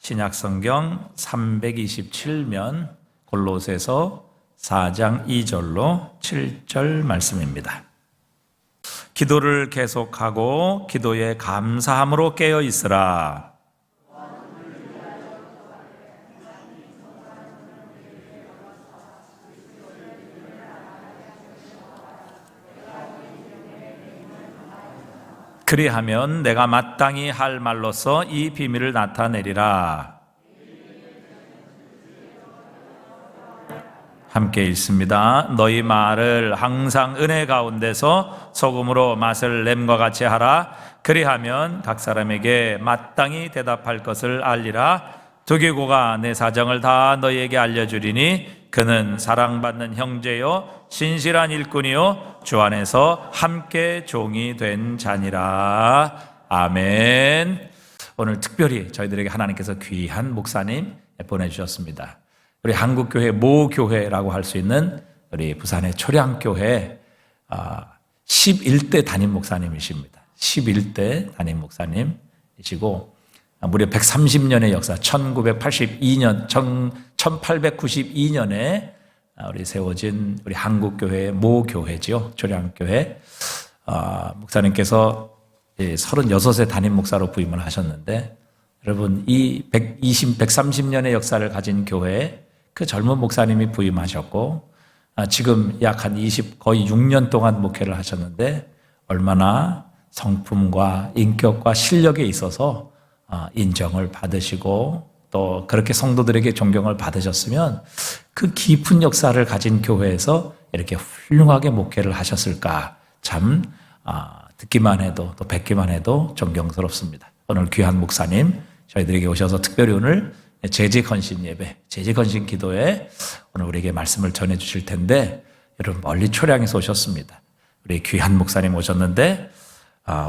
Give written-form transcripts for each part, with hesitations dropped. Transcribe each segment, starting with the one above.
신약성경 327면 골로새서 4장 2절로 7절 말씀입니다. 기도를 계속하고 기도에 감사함으로 깨어 있으라. 그리하면 내가 마땅히 할 말로서 이 비밀을 나타내리라. 함께 읽습니다. 너희 말을 항상 은혜 가운데서 소금으로 맛을 냄과 같이 하라. 그리하면 각 사람에게 마땅히 대답할 것을 알리라. 두기고가 내 사정을 다 너희에게 알려주리니 그는 사랑받는 형제요 신실한 일꾼이요 주 안에서 함께 종이 된 자니라. 아멘. 오늘 특별히 저희들에게 하나님께서 귀한 목사님 보내주셨습니다. 우리 한국교회 모교회라고 할 수 있는 우리 부산의 초량교회 11대 담임 목사님이십니다. 11대 담임 목사님이시고 무려 130년의 역사, 1892년에 우리 세워진 우리 한국교회의 모교회죠. 초량교회. 목사님께서 36세 담임 목사로 부임을 하셨는데, 여러분, 이 130년의 역사를 가진 교회에 그 젊은 목사님이 부임하셨고, 지금 약 한 거의 6년 동안 목회를 하셨는데, 얼마나 성품과 인격과 실력에 있어서 인정을 받으시고 또 그렇게 성도들에게 존경을 받으셨으면 그 깊은 역사를 가진 교회에서 이렇게 훌륭하게 목회를 하셨을까, 참 듣기만 해도 또 뵙기만 해도 존경스럽습니다. 오늘 귀한 목사님 저희들에게 오셔서 특별히 오늘 재직헌신 예배, 재직헌신 기도에 오늘 우리에게 말씀을 전해주실 텐데, 여러분 멀리 초량에서 오셨습니다. 우리 귀한 목사님 오셨는데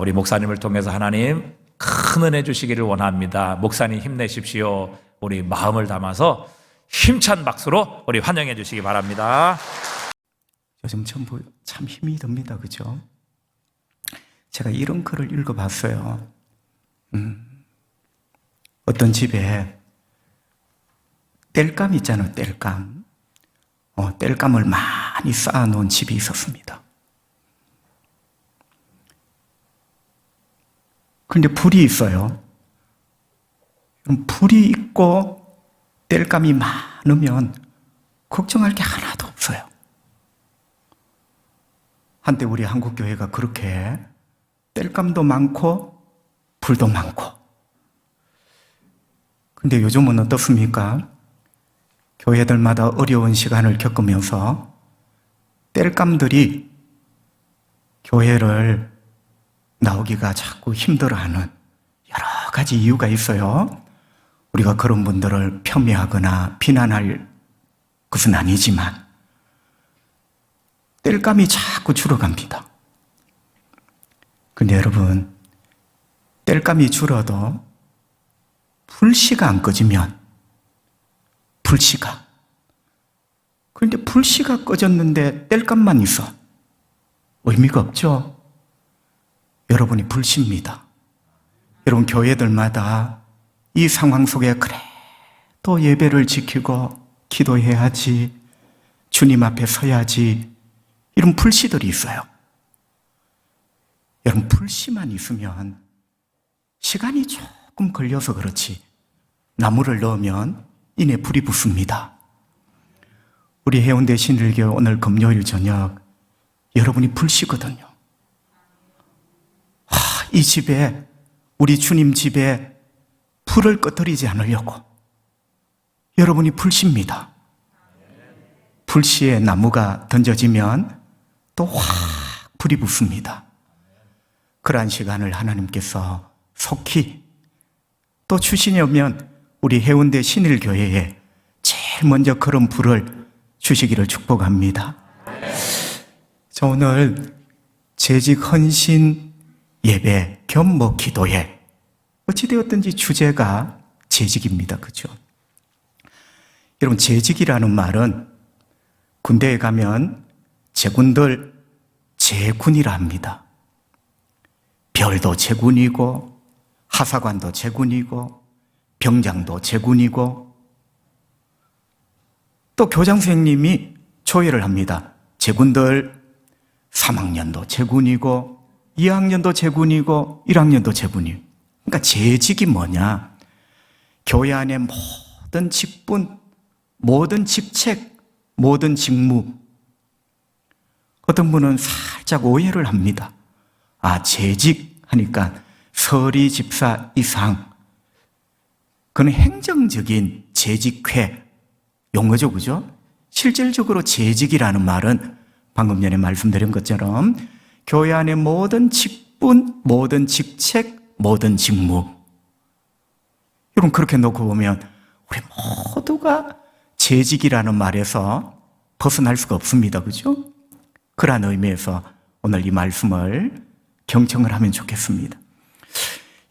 우리 목사님을 통해서 하나님 큰 은혜 주시기를 원합니다. 목사님 힘내십시오. 우리 마음을 담아서 힘찬 박수로 우리 환영해 주시기 바랍니다. 요즘 전부 참 힘이 듭니다. 그죠? 제가 이런 글을 읽어봤어요. 어떤 집에 땔감 있잖아요. 땔감. 땔감을 많이 쌓아놓은 집이 있었습니다. 그런데 불이 있어요. 불이 있고 땔감이 많으면 걱정할 게 하나도 없어요. 한때 우리 한국교회가 그렇게 땔감도 많고 불도 많고. 근데 요즘은 어떻습니까? 교회들마다 어려운 시간을 겪으면서 땔감들이 교회를 나오기가 자꾸 힘들어하는 여러 가지 이유가 있어요. 우리가 그런 분들을 폄훼하거나 비난할 것은 아니지만 땔감이 자꾸 줄어갑니다. 그런데 여러분, 땔감이 줄어도 불씨가 안 꺼지면 그런데 불씨가 꺼졌는데 땔감만 있어. 의미가 없죠? 여러분이 불씨입니다. 여러분, 교회들마다 이 상황 속에 또 예배를 지키고 기도해야지, 주님 앞에 서야지, 이런 불씨들이 있어요. 여러분, 불씨만 있으면 시간이 조금 걸려서 그렇지 나무를 넣으면 이내 불이 붙습니다. 우리 해운대 신일교회 오늘 금요일 저녁 여러분이 불씨거든요. 이 집에, 우리 주님 집에 불을 꺼뜨리지 않으려고 여러분이 불씨입니다. 불씨에 나무가 던져지면 또 확 불이 붙습니다. 그러한 시간을 하나님께서 속히 또 주시려면 우리 해운대 신일교회에 제일 먼저 그런 불을 주시기를 축복합니다. 저 오늘 재직헌신 예배 겸 기도회, 어찌되었든지 주제가 재직입니다. 그죠? 여러분, 재직이라는 말은 군대에 가면 제군들 제군이라 합니다. 별도 제군이고 하사관도 제군이고 병장도 제군이고, 또 교장 선생님이 조회를 합니다. 제군들 3학년도 제군이고 2학년도 제군이고 1학년도 제군이에요. 그러니까 재직이 뭐냐? 교회 안에 모든 직분, 모든 직책, 모든 직무. 어떤 분은 살짝 오해를 합니다. 아, 재직 하니까 서리 집사 이상. 그건 행정적인 재직회 용어죠, 그죠? 실질적으로 재직이라는 말은 방금 전에 말씀드린 것처럼 교회 안의 모든 직분, 모든 직책, 모든 직무. 여러분, 그렇게 놓고 보면 우리 모두가 재직이라는 말에서 벗어날 수가 없습니다, 그죠? 그러한 의미에서 오늘 이 말씀을 경청을 하면 좋겠습니다.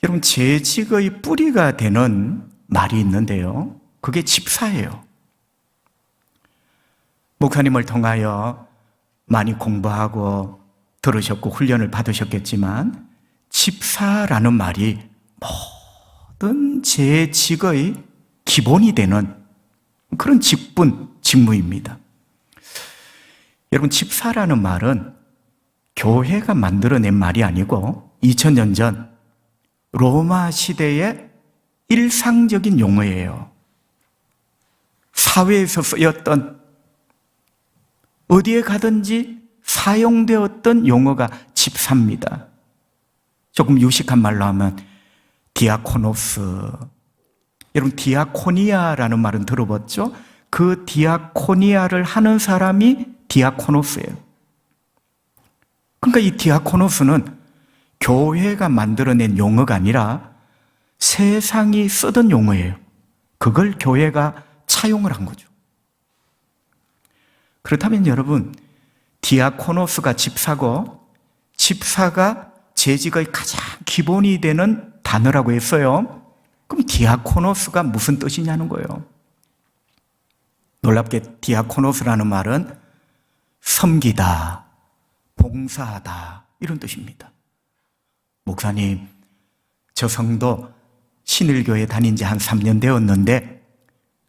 여러분, 재직의 뿌리가 되는 말이 있는데요. 그게 집사예요. 목사님을 통하여 많이 공부하고 들으셨고 훈련을 받으셨겠지만 집사라는 말이 모든 재직의 기본이 되는 그런 직분, 직무입니다. 여러분, 집사라는 말은 교회가 만들어낸 말이 아니고 2000년 전 로마 시대의 일상적인 용어예요. 사회에서 쓰였던, 어디에 가든지 사용되었던 용어가 집사입니다. 조금 유식한 말로 하면 디아코노스. 여러분, 디아코니아라는 말은 들어봤죠? 그 디아코니아를 하는 사람이 디아코노스예요. 그러니까 이 디아코노스는 교회가 만들어낸 용어가 아니라 세상이 쓰던 용어예요. 그걸 교회가 차용을 한 거죠. 그렇다면 여러분, 디아코노스가 집사고 집사가 재직의 가장 기본이 되는 단어라고 했어요. 그럼 디아코노스가 무슨 뜻이냐는 거예요. 놀랍게 디아코노스라는 말은 섬기다, 봉사하다 이런 뜻입니다. 목사님, 저 성도 신일교회 다닌 지 한 3년 되었는데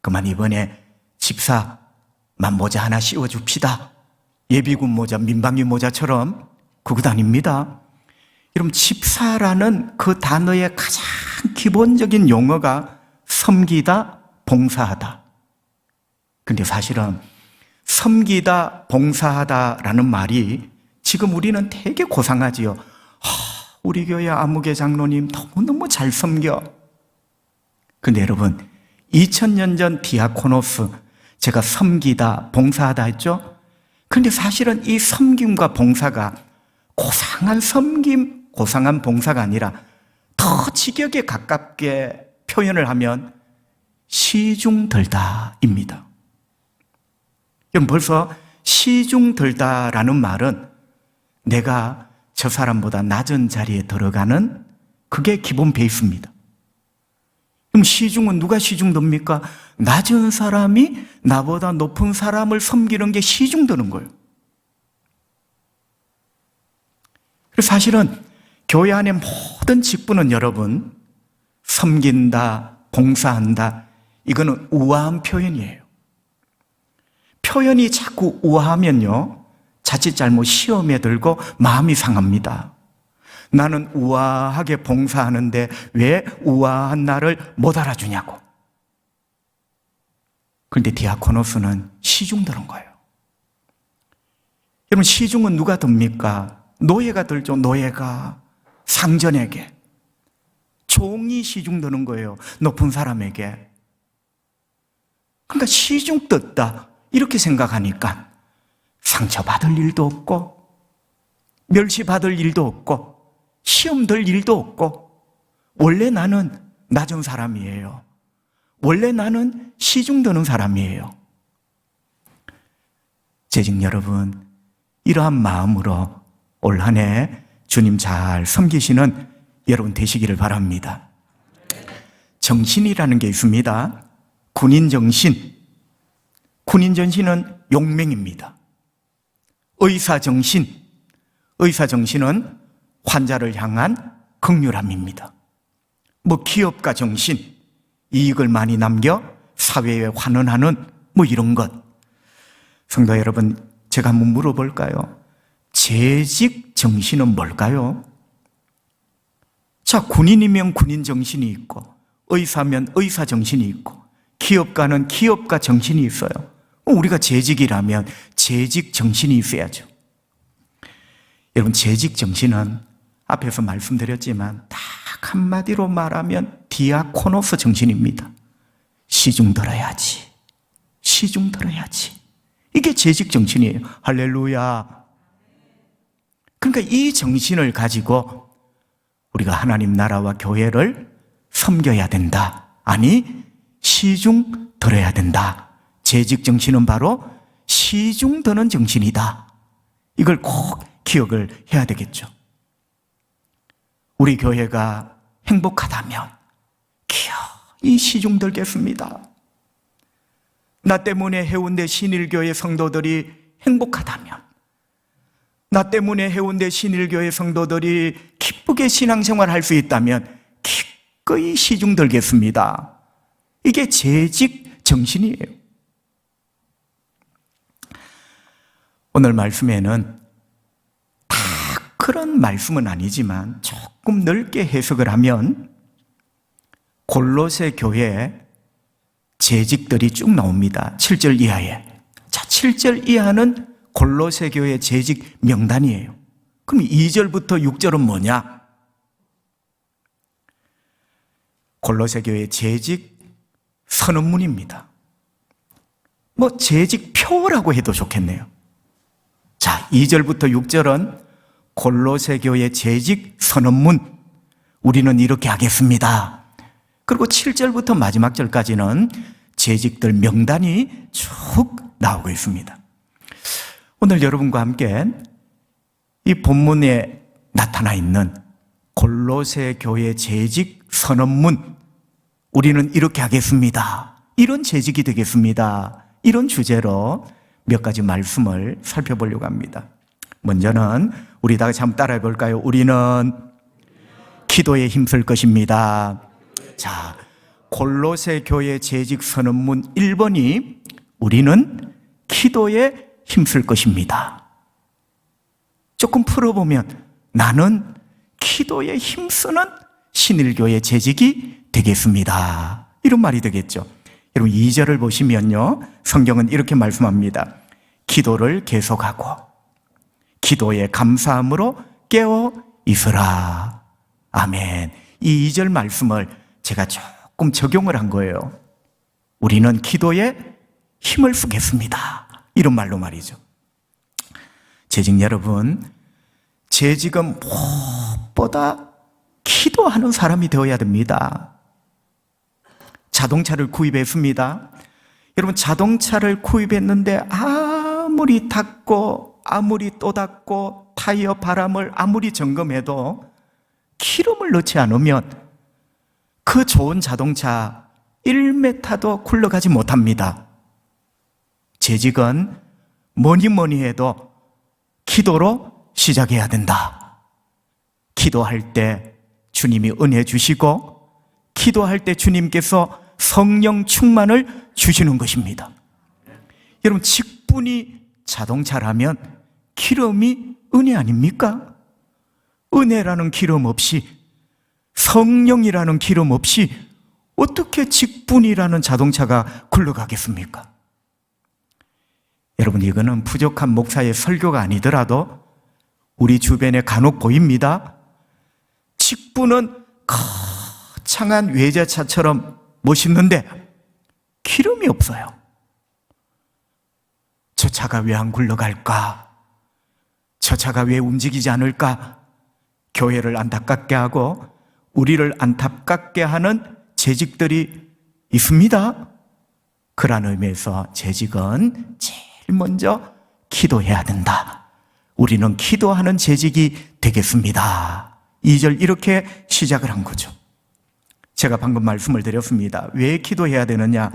그만 이번에 집사만 모자 하나 씌워줍시다. 예비군 모자, 민방위 모자처럼 그거 아닙니다. 여러분, 집사라는 그 단어의 가장 기본적인 용어가 섬기다, 봉사하다. 근데 사실은 섬기다, 봉사하다라는 말이 지금 우리는 되게 고상하지요. 우리 교회 아무개 장로님 너무너무 잘 섬겨. 근데 여러분, 2000년 전 디아코노스, 제가 섬기다, 봉사하다 했죠? 근데 사실은 이 섬김과 봉사가 고상한 섬김, 고상한 봉사가 아니라 더 직역에 가깝게 표현을 하면 시중들다입니다. 여러분, 벌써 시중들다라는 말은 내가 저 사람보다 낮은 자리에 들어가는 그게 기본 베이스입니다. 그럼 시중은 누가 시중듭니까? 낮은 사람이 나보다 높은 사람을 섬기는 게 시중드는 거예요. 그래서 사실은 교회 안의 모든 직분은 여러분, 섬긴다, 봉사한다, 이거는 우아한 표현이에요. 표현이 자꾸 우아하면요, 자칫 잘못 시험에 들고 마음이 상합니다. 나는 우아하게 봉사하는데 왜 우아한 나를 못 알아주냐고. 그런데 디아코노스는 시중들은 거예요. 여러분, 시중은 누가 듭니까? 노예가 들죠. 노예가 상전에게. 종이 시중드는 거예요. 높은 사람에게. 그러니까 시중 뜯다 이렇게 생각하니까 상처받을 일도 없고 멸시받을 일도 없고 시험 들 일도 없고, 원래 나는 낮은 사람이에요. 원래 나는 시중드는 사람이에요. 재직 여러분, 이러한 마음으로 올 한 해 주님 잘 섬기시는 여러분 되시기를 바랍니다. 정신이라는 게 있습니다. 군인정신. 군인정신은 용맹입니다. 의사정신. 의사정신은 환자를 향한 긍휼함입니다. 기업가 정신. 이익을 많이 남겨 사회에 환원하는 뭐 이런 것. 성도 여러분, 제가 한번 물어볼까요? 재직 정신은 뭘까요? 자, 군인이면 군인 정신이 있고, 의사면 의사 정신이 있고, 기업가는 기업가 정신이 있어요. 우리가 재직이라면 재직 정신이 있어야죠. 여러분, 재직 정신은 앞에서 말씀드렸지만 딱 한마디로 말하면 디아코노스 정신입니다. 시중 들어야지. 시중 들어야지. 이게 재직 정신이에요. 할렐루야. 그러니까 이 정신을 가지고 우리가 하나님 나라와 교회를 섬겨야 된다. 아니, 시중 들어야 된다. 재직 정신은 바로 시중 드는 정신이다. 이걸 꼭 기억을 해야 되겠죠. 우리 교회가 행복하다면 기어이 시중 들겠습니다. 나 때문에 해운대 신일교회 성도들이 행복하다면, 나 때문에 해운대 신일교회 성도들이 기쁘게 신앙생활 할 수 있다면 기꺼이 시중 들겠습니다. 이게 재직 정신이에요. 오늘 말씀에는 다 그런 말씀은 아니지만 조금 넓게 해석을 하면 골로새 교회에 재직들이 쭉 나옵니다. 7절 이하에. 자, 7절 이하는 골로새 교회 재직 명단이에요. 그럼 2절부터 6절은 뭐냐? 골로새 교회 재직 선언문입니다. 뭐 재직표라고 해도 좋겠네요. 자, 2절부터 6절은 골로새 교회 재직 선언문. 우리는 이렇게 하겠습니다. 그리고 7절부터 마지막 절까지는 재직들 명단이 쭉 나오고 있습니다. 오늘 여러분과 함께 이 본문에 나타나 있는 골로새 교회 재직 선언문, 우리는 이렇게 하겠습니다. 이런 재직이 되겠습니다. 이런 주제로 몇 가지 말씀을 살펴보려고 합니다. 먼저는 우리 다 같이 한번 따라해 볼까요? 우리는 기도에 힘쓸 것입니다. 자, 골로새 교회 재직 선언문 1번이 우리는 기도에 힘쓸 것입니다. 조금 풀어보면 나는 기도에 힘쓰는 신일교회 재직이 되겠습니다. 이런 말이 되겠죠. 여러분 2절을 보시면요, 성경은 이렇게 말씀합니다. 기도를 계속하고 기도에 감사함으로 깨어 있으라. 아멘. 이 2절 말씀을 제가 조금 적용을 한 거예요. 우리는 기도에 힘을 쓰겠습니다. 이런 말로 말이죠. 재직 여러분, 재직은 무엇보다 기도하는 사람이 되어야 됩니다. 자동차를 구입했습니다. 여러분, 자동차를 구입했는데 아무리 닦고 아무리 또 닦고 타이어 바람을 아무리 점검해도 기름을 넣지 않으면 그 좋은 자동차 1m도 굴러가지 못합니다. 재직은 뭐니 해도 기도로 시작해야 된다. 기도할 때 주님이 은혜 주시고 기도할 때 주님께서 성령 충만을 주시는 것입니다. 여러분, 직분이 자동차라면 기름이 은혜 아닙니까? 은혜라는 기름 없이, 성령이라는 기름 없이 어떻게 직분이라는 자동차가 굴러가겠습니까? 여러분, 이거는 부족한 목사의 설교가 아니더라도 우리 주변에 간혹 보입니다. 직분은 거창한 외제차처럼 멋있는데 기름이 없어요. 저 차가 왜 안 굴러갈까? 저 차가 왜 움직이지 않을까? 교회를 안타깝게 하고 우리를 안타깝게 하는 재직들이 있습니다. 그런 의미에서 재직은 제일 먼저 기도해야 된다. 우리는 기도하는 재직이 되겠습니다. 2절 이렇게 시작을 한 거죠. 제가 방금 말씀을 드렸습니다. 왜 기도해야 되느냐?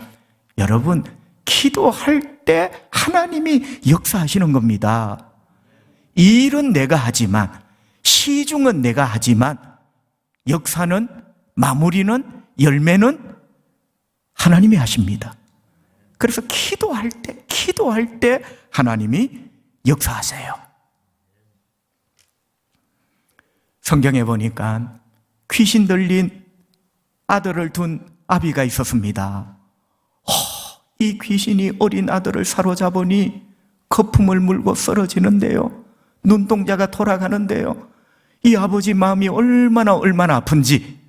여러분, 기도할 때 하나님이 역사하시는 겁니다. 일은 내가 하지만, 시중은 내가 하지만, 역사는, 마무리는, 열매는 하나님이 하십니다. 그래서 기도할 때 하나님이 역사하세요. 성경에 보니까 귀신 들린 아들을 둔 아비가 있었습니다. 이 귀신이 어린 아들을 사로잡으니 거품을 물고 쓰러지는데요. 눈동자가 돌아가는데요. 이 아버지 마음이 얼마나 아픈지.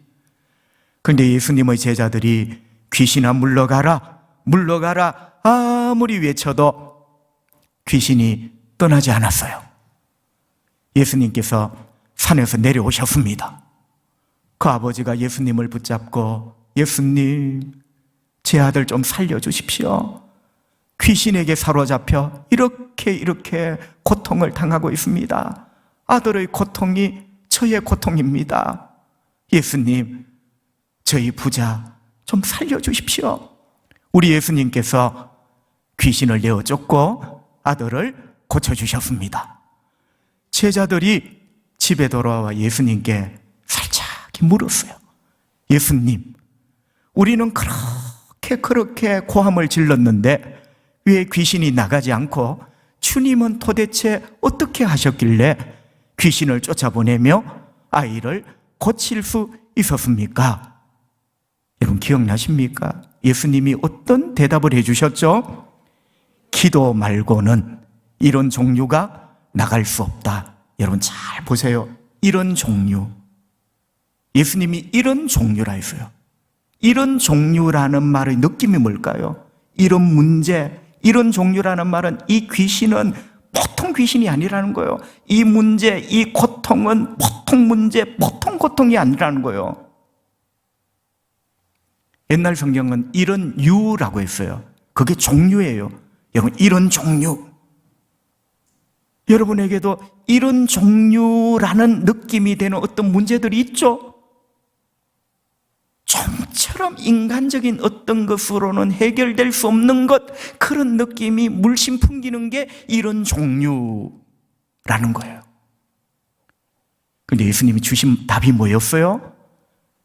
그런데 예수님의 제자들이 귀신아 물러가라, 물러가라 아무리 외쳐도 귀신이 떠나지 않았어요. 예수님께서 산에서 내려오셨습니다. 그 아버지가 예수님을 붙잡고 예수님, 제 아들 좀 살려주십시오. 귀신에게 사로잡혀 이렇게 고통을 당하고 있습니다. 아들의 고통이 저의 고통입니다. 예수님, 저희 부자 좀 살려주십시오. 우리 예수님께서 귀신을 내어쫓고 아들을 고쳐주셨습니다. 제자들이 집에 돌아와 예수님께 살짝 물었어요. 예수님, 우리는 그렇게 고함을 질렀는데 왜 귀신이 나가지 않고 주님은 도대체 어떻게 하셨길래 귀신을 쫓아보내며 아이를 고칠 수 있었습니까? 여러분 기억나십니까? 예수님이 어떤 대답을 해주셨죠? 기도 말고는 이런 종류가 나갈 수 없다. 여러분 잘 보세요. 이런 종류. 예수님이 이런 종류라 했어요. 이런 종류라는 말의 느낌이 뭘까요? 이런 문제, 이런 종류라는 말은 이 귀신은 보통 귀신이 아니라는 거예요. 이 문제, 이 고통은 보통 문제, 보통 고통이 아니라는 거예요. 옛날 성경은 이런 유라고 했어요. 그게 종류예요. 여러분, 이런 종류. 여러분에게도 이런 종류라는 느낌이 되는 어떤 문제들이 있죠? 좀처럼 인간적인 어떤 것으로는 해결될 수 없는 것, 그런 느낌이 물씬 풍기는 게 이런 종류라는 거예요. 그런데 예수님이 주신 답이 뭐였어요?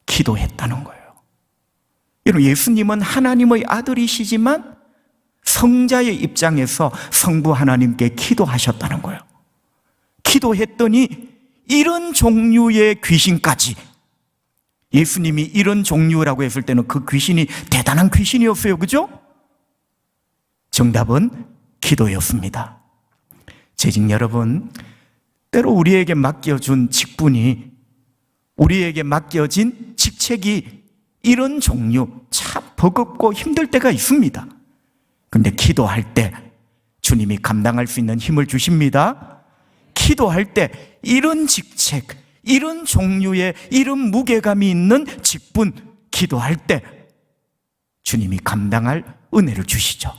기도했다는 거예요. 여러분, 예수님은 하나님의 아들이시지만 성자의 입장에서 성부 하나님께 기도하셨다는 거예요. 기도했더니 이런 종류의 귀신까지, 예수님이 이런 종류라고 했을 때는 그 귀신이 대단한 귀신이었어요. 그죠? 정답은 기도였습니다. 재직 여러분, 때로 우리에게 맡겨준 직분이, 우리에게 맡겨진 직책이 이런 종류, 참 버겁고 힘들 때가 있습니다. 근데 기도할 때 주님이 감당할 수 있는 힘을 주십니다. 기도할 때 이런 직책, 이런 종류의 이런 무게감이 있는 직분, 기도할 때 주님이 감당할 은혜를 주시죠.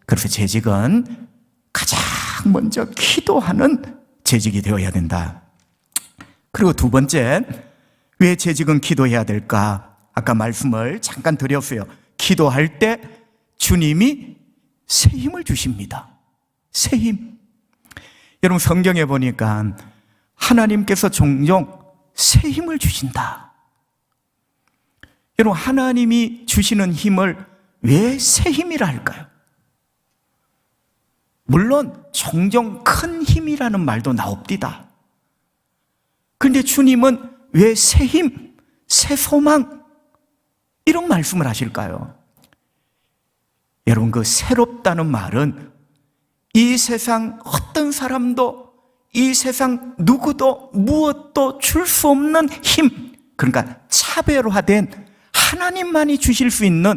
그래서 재직은 가장 먼저 기도하는 재직이 되어야 된다. 그리고 두 번째, 왜 재직은 기도해야 될까? 아까 말씀을 잠깐 드렸어요. 기도할 때 주님이 새 힘을 주십니다. 새 힘. 여러분, 성경에 보니까 하나님께서 종종 새 힘을 주신다. 여러분, 하나님이 주시는 힘을 왜 새 힘이라 할까요? 물론 종종 큰 힘이라는 말도 나옵니다. 그런데 주님은 왜 새 힘, 새 소망, 이런 말씀을 하실까요? 여러분, 그 새롭다는 말은 이 세상 어떤 사람도, 이 세상 누구도 무엇도 줄 수 없는 힘, 그러니까 차별화된 하나님만이 주실 수 있는,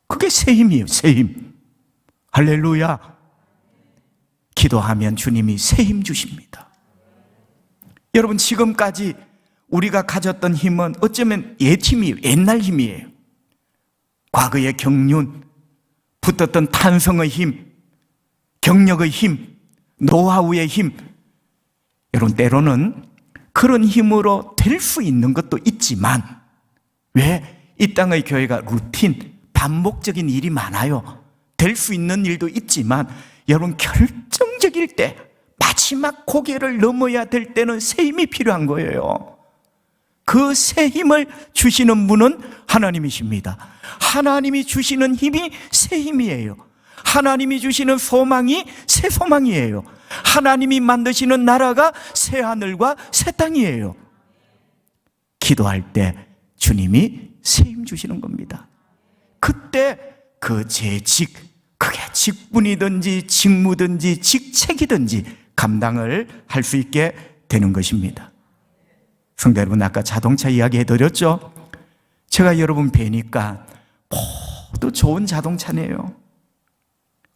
그게 새 힘이에요. 새 힘. 할렐루야. 기도하면 주님이 새 힘 주십니다. 여러분, 지금까지 우리가 가졌던 힘은 어쩌면 옛 힘이에요. 옛날 힘이에요. 과거의 경륜, 붙었던 탄성의 힘, 경력의 힘, 노하우의 힘. 여러분, 때로는 그런 힘으로 될 수 있는 것도 있지만, 왜 이 땅의 교회가 루틴, 반복적인 일이 많아요. 될 수 있는 일도 있지만, 여러분, 결정적일 때, 마지막 고개를 넘어야 될 때는 새 힘이 필요한 거예요. 그 새 힘을 주시는 분은 하나님이십니다. 하나님이 주시는 힘이 새 힘이에요. 하나님이 주시는 소망이 새 소망이에요. 하나님이 만드시는 나라가 새 하늘과 새 땅이에요. 기도할 때 주님이 새 힘 주시는 겁니다. 그때 그 재직, 그게 직분이든지 직무든지 직책이든지 감당을 할 수 있게 되는 것입니다. 성도 여러분, 아까 자동차 이야기 해드렸죠? 제가 여러분 뵈니까 모두 좋은 자동차네요.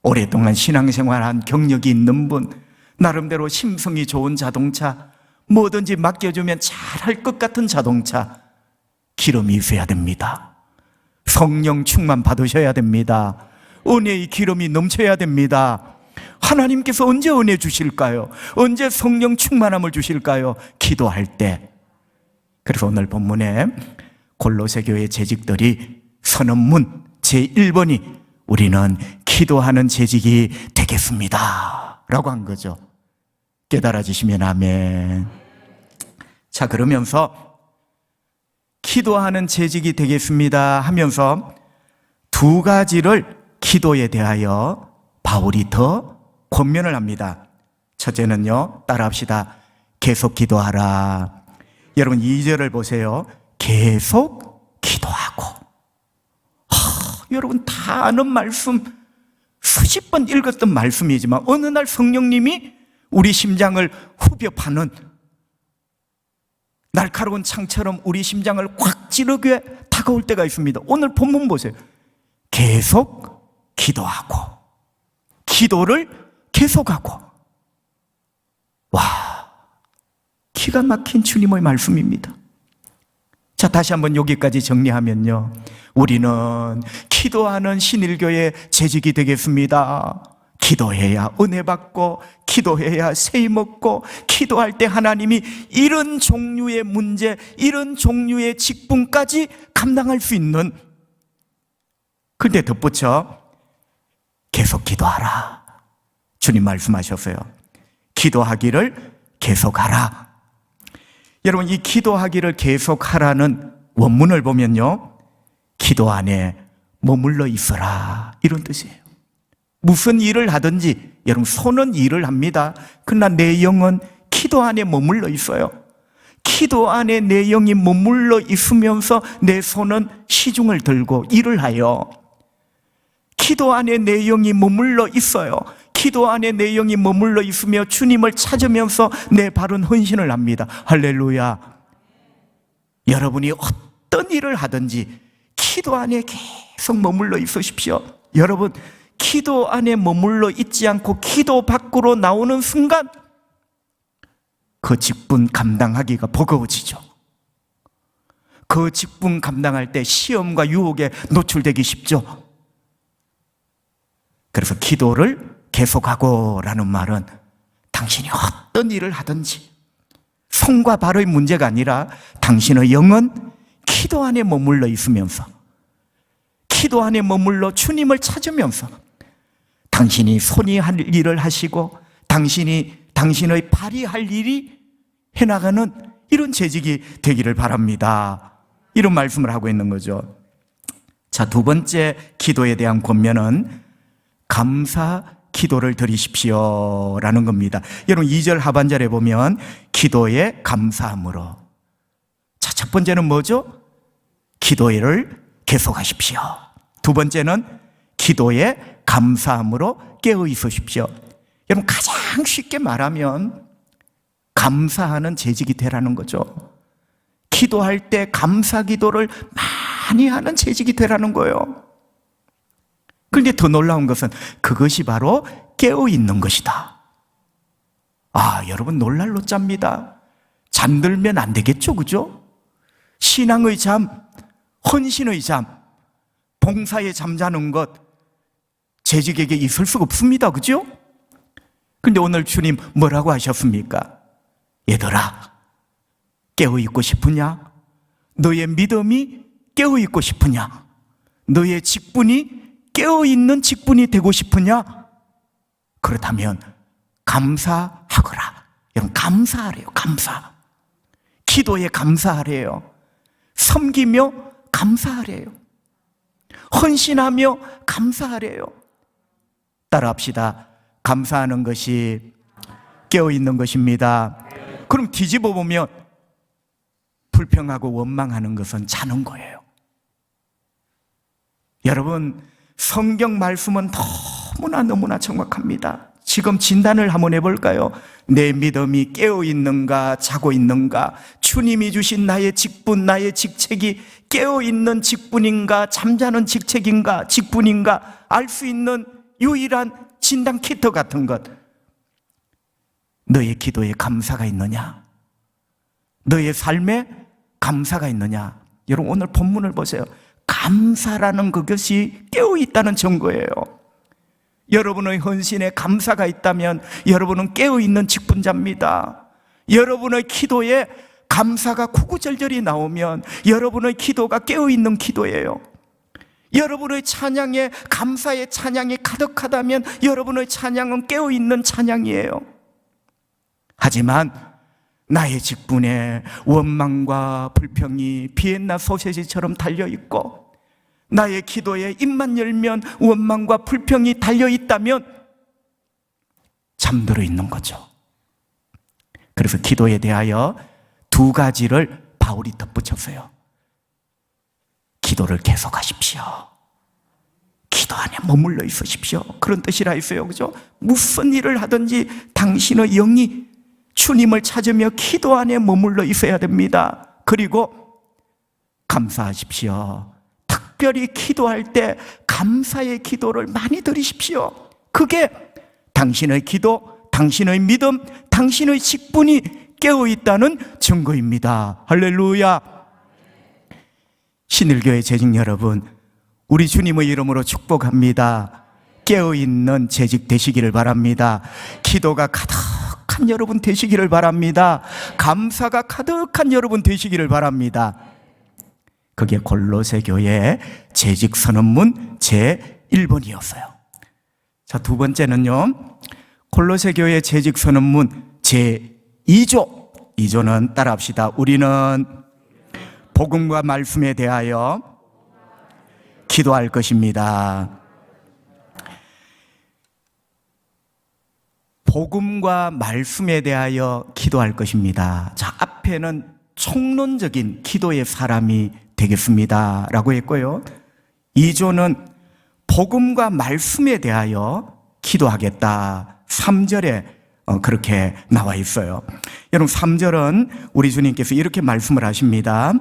오랫동안 신앙생활한 경력이 있는 분, 나름대로 심성이 좋은 자동차, 뭐든지 맡겨주면 잘할 것 같은 자동차, 기름이 있어야 됩니다. 성령 충만 받으셔야 됩니다. 은혜의 기름이 넘쳐야 됩니다. 하나님께서 언제 은혜 주실까요? 언제 성령 충만함을 주실까요? 기도할 때. 그래서 오늘 본문에 골로새 교회 재직들이 선언문 제1번이 우리는 기도하는 재직이 되겠습니다 라고 한 거죠. 깨달아지시면 아멘. 자, 그러면서 기도하는 재직이 되겠습니다 하면서 두 가지를 기도에 대하여 바울이 더 권면을 합니다. 첫째는요, 따라합시다. 계속 기도하라. 여러분 2절을 보세요. 계속 기도하고. 여러분 다 아는 말씀, 수십 번 읽었던 말씀이지만 어느 날 성령님이 우리 심장을 후벼 파는 날카로운 창처럼 우리 심장을 꽉 찌르게 다가올 때가 있습니다. 오늘 본문 보세요. 계속 기도하고, 기도를 계속하고. 와, 기가 막힌 주님의 말씀입니다. 자, 다시 한번 여기까지 정리하면요, 우리는 기도하는 신일교회 재직이 되겠습니다. 기도해야 은혜 받고, 기도해야 세임 얻고, 기도할 때 하나님이 이런 종류의 문제, 이런 종류의 직분까지 감당할 수 있는. 근데 덧붙여 계속 기도하라. 주님 말씀하셨어요. 기도하기를 계속하라. 여러분, 이 기도하기를 계속하라는 원문을 보면요, 기도 안에 머물러 있어라, 이런 뜻이에요. 무슨 일을 하든지 여러분 손은 일을 합니다. 그러나 내 영은 기도 안에 머물러 있어요. 기도 안에 내 영이 머물러 있으면서 내 손은 시중을 들고 일을 하여. 기도 안에 내 영이 머물러 있어요. 기도 안에 내 영이 머물러 있으며 주님을 찾으면서 내 발은 헌신을 합니다. 할렐루야. 여러분이 어떤 일을 하든지 기도 안에 계속 머물러 있으십시오. 여러분, 기도 안에 머물러 있지 않고 기도 밖으로 나오는 순간 그 직분 감당하기가 버거워지죠. 그 직분 감당할 때 시험과 유혹에 노출되기 쉽죠. 그래서 기도를 계속하고 라는 말은 당신이 어떤 일을 하든지 손과 발의 문제가 아니라 당신의 영은 기도 안에 머물러 있으면서, 기도 안에 머물러 주님을 찾으면서 당신이 손이 할 일을 하시고 당신의 발이 할 일이 해나가는 이런 재직이 되기를 바랍니다. 이런 말씀을 하고 있는 거죠. 자, 두 번째 기도에 대한 권면은 감사 기도를 드리십시오 라는 겁니다. 여러분 2절 하반절에 보면 기도에 감사함으로. 자, 첫 번째는 뭐죠? 기도를 계속하십시오. 두 번째는 기도에 감사함으로 깨어 있으십시오. 여러분 가장 쉽게 말하면 감사하는 재직이 되라는 거죠. 기도할 때 감사 기도를 많이 하는 재직이 되라는 거예요. 그런데 더 놀라운 것은 그것이 바로 깨어 있는 것이다. 아, 여러분 놀랄 노자입니다. 잠들면 안 되겠죠, 그죠? 신앙의 잠, 헌신의 잠, 봉사에 잠자는 것, 재직에게 있을 수가 없습니다, 그죠? 근데 오늘 주님 뭐라고 하셨습니까? 얘들아, 깨어있고 싶으냐? 너의 믿음이 깨어있고 싶으냐? 너의 직분이 깨어있는 직분이 되고 싶으냐? 그렇다면 감사하거라. 여러분 감사하래요. 감사. 기도에 감사하래요. 섬기며 감사하래요. 헌신하며 감사하래요. 따라합시다. 감사하는 것이 깨어있는 것입니다. 그럼 뒤집어 보면 불평하고 원망하는 것은 자는 거예요. 여러분, 성경 말씀은 너무나 정확합니다. 지금 진단을 한번 해볼까요? 내 믿음이 깨어있는가 자고 있는가? 주님이 주신 나의 직분, 나의 직책이 깨어있는 직분인가 잠자는 직분인가 알 수 있는 유일한 진단 키트 같은 것. 너의 기도에 감사가 있느냐? 너의 삶에 감사가 있느냐? 여러분, 오늘 본문을 보세요. 감사라는 그것이 깨어있다는 증거예요. 여러분의 헌신에 감사가 있다면 여러분은 깨어있는 직분자입니다. 여러분의 기도에 감사가 구구절절히 나오면 여러분의 기도가 깨어있는 기도예요. 여러분의 찬양에 감사의 찬양이 가득하다면 여러분의 찬양은 깨어있는 찬양이에요. 하지만 나의 직분에 원망과 불평이 비엔나 소세지처럼 달려있고 나의 기도에 입만 열면 원망과 불평이 달려있다면 잠들어 있는 거죠. 그래서 기도에 대하여 두 가지를 바울이 덧붙였어요. 기도를 계속하십시오. 기도 안에 머물러 있으십시오. 그런 뜻이라 했어요. 그죠? 무슨 일을 하든지 당신의 영이 주님을 찾으며 기도 안에 머물러 있어야 됩니다. 그리고 감사하십시오. 특별히 기도할 때 감사의 기도를 많이 드리십시오. 그게 당신의 기도, 당신의 믿음, 당신의 직분이 깨어있다는 증거입니다. 할렐루야. 신일교회 재직 여러분, 우리 주님의 이름으로 축복합니다. 깨어있는 재직 되시기를 바랍니다. 기도가 가득한 여러분 되시기를 바랍니다. 감사가 가득한 여러분 되시기를 바랍니다. 그게 골로새 교회 재직 선언문 제1번이었어요. 자, 두 번째는요, 골로새 교회 재직 선언문 제2조. 2조는 따라합시다. 우리는 복음과 말씀에 대하여 기도할 것입니다. 복음과 말씀에 대하여 기도할 것입니다. 자, 앞에는 총론적인 기도의 사람이 되겠습니다 라고 했고요, 2조는 복음과 말씀에 대하여 기도하겠다. 3절에 그렇게 나와 있어요. 여러분, 3절은 우리 주님께서 이렇게 말씀을 하십니다.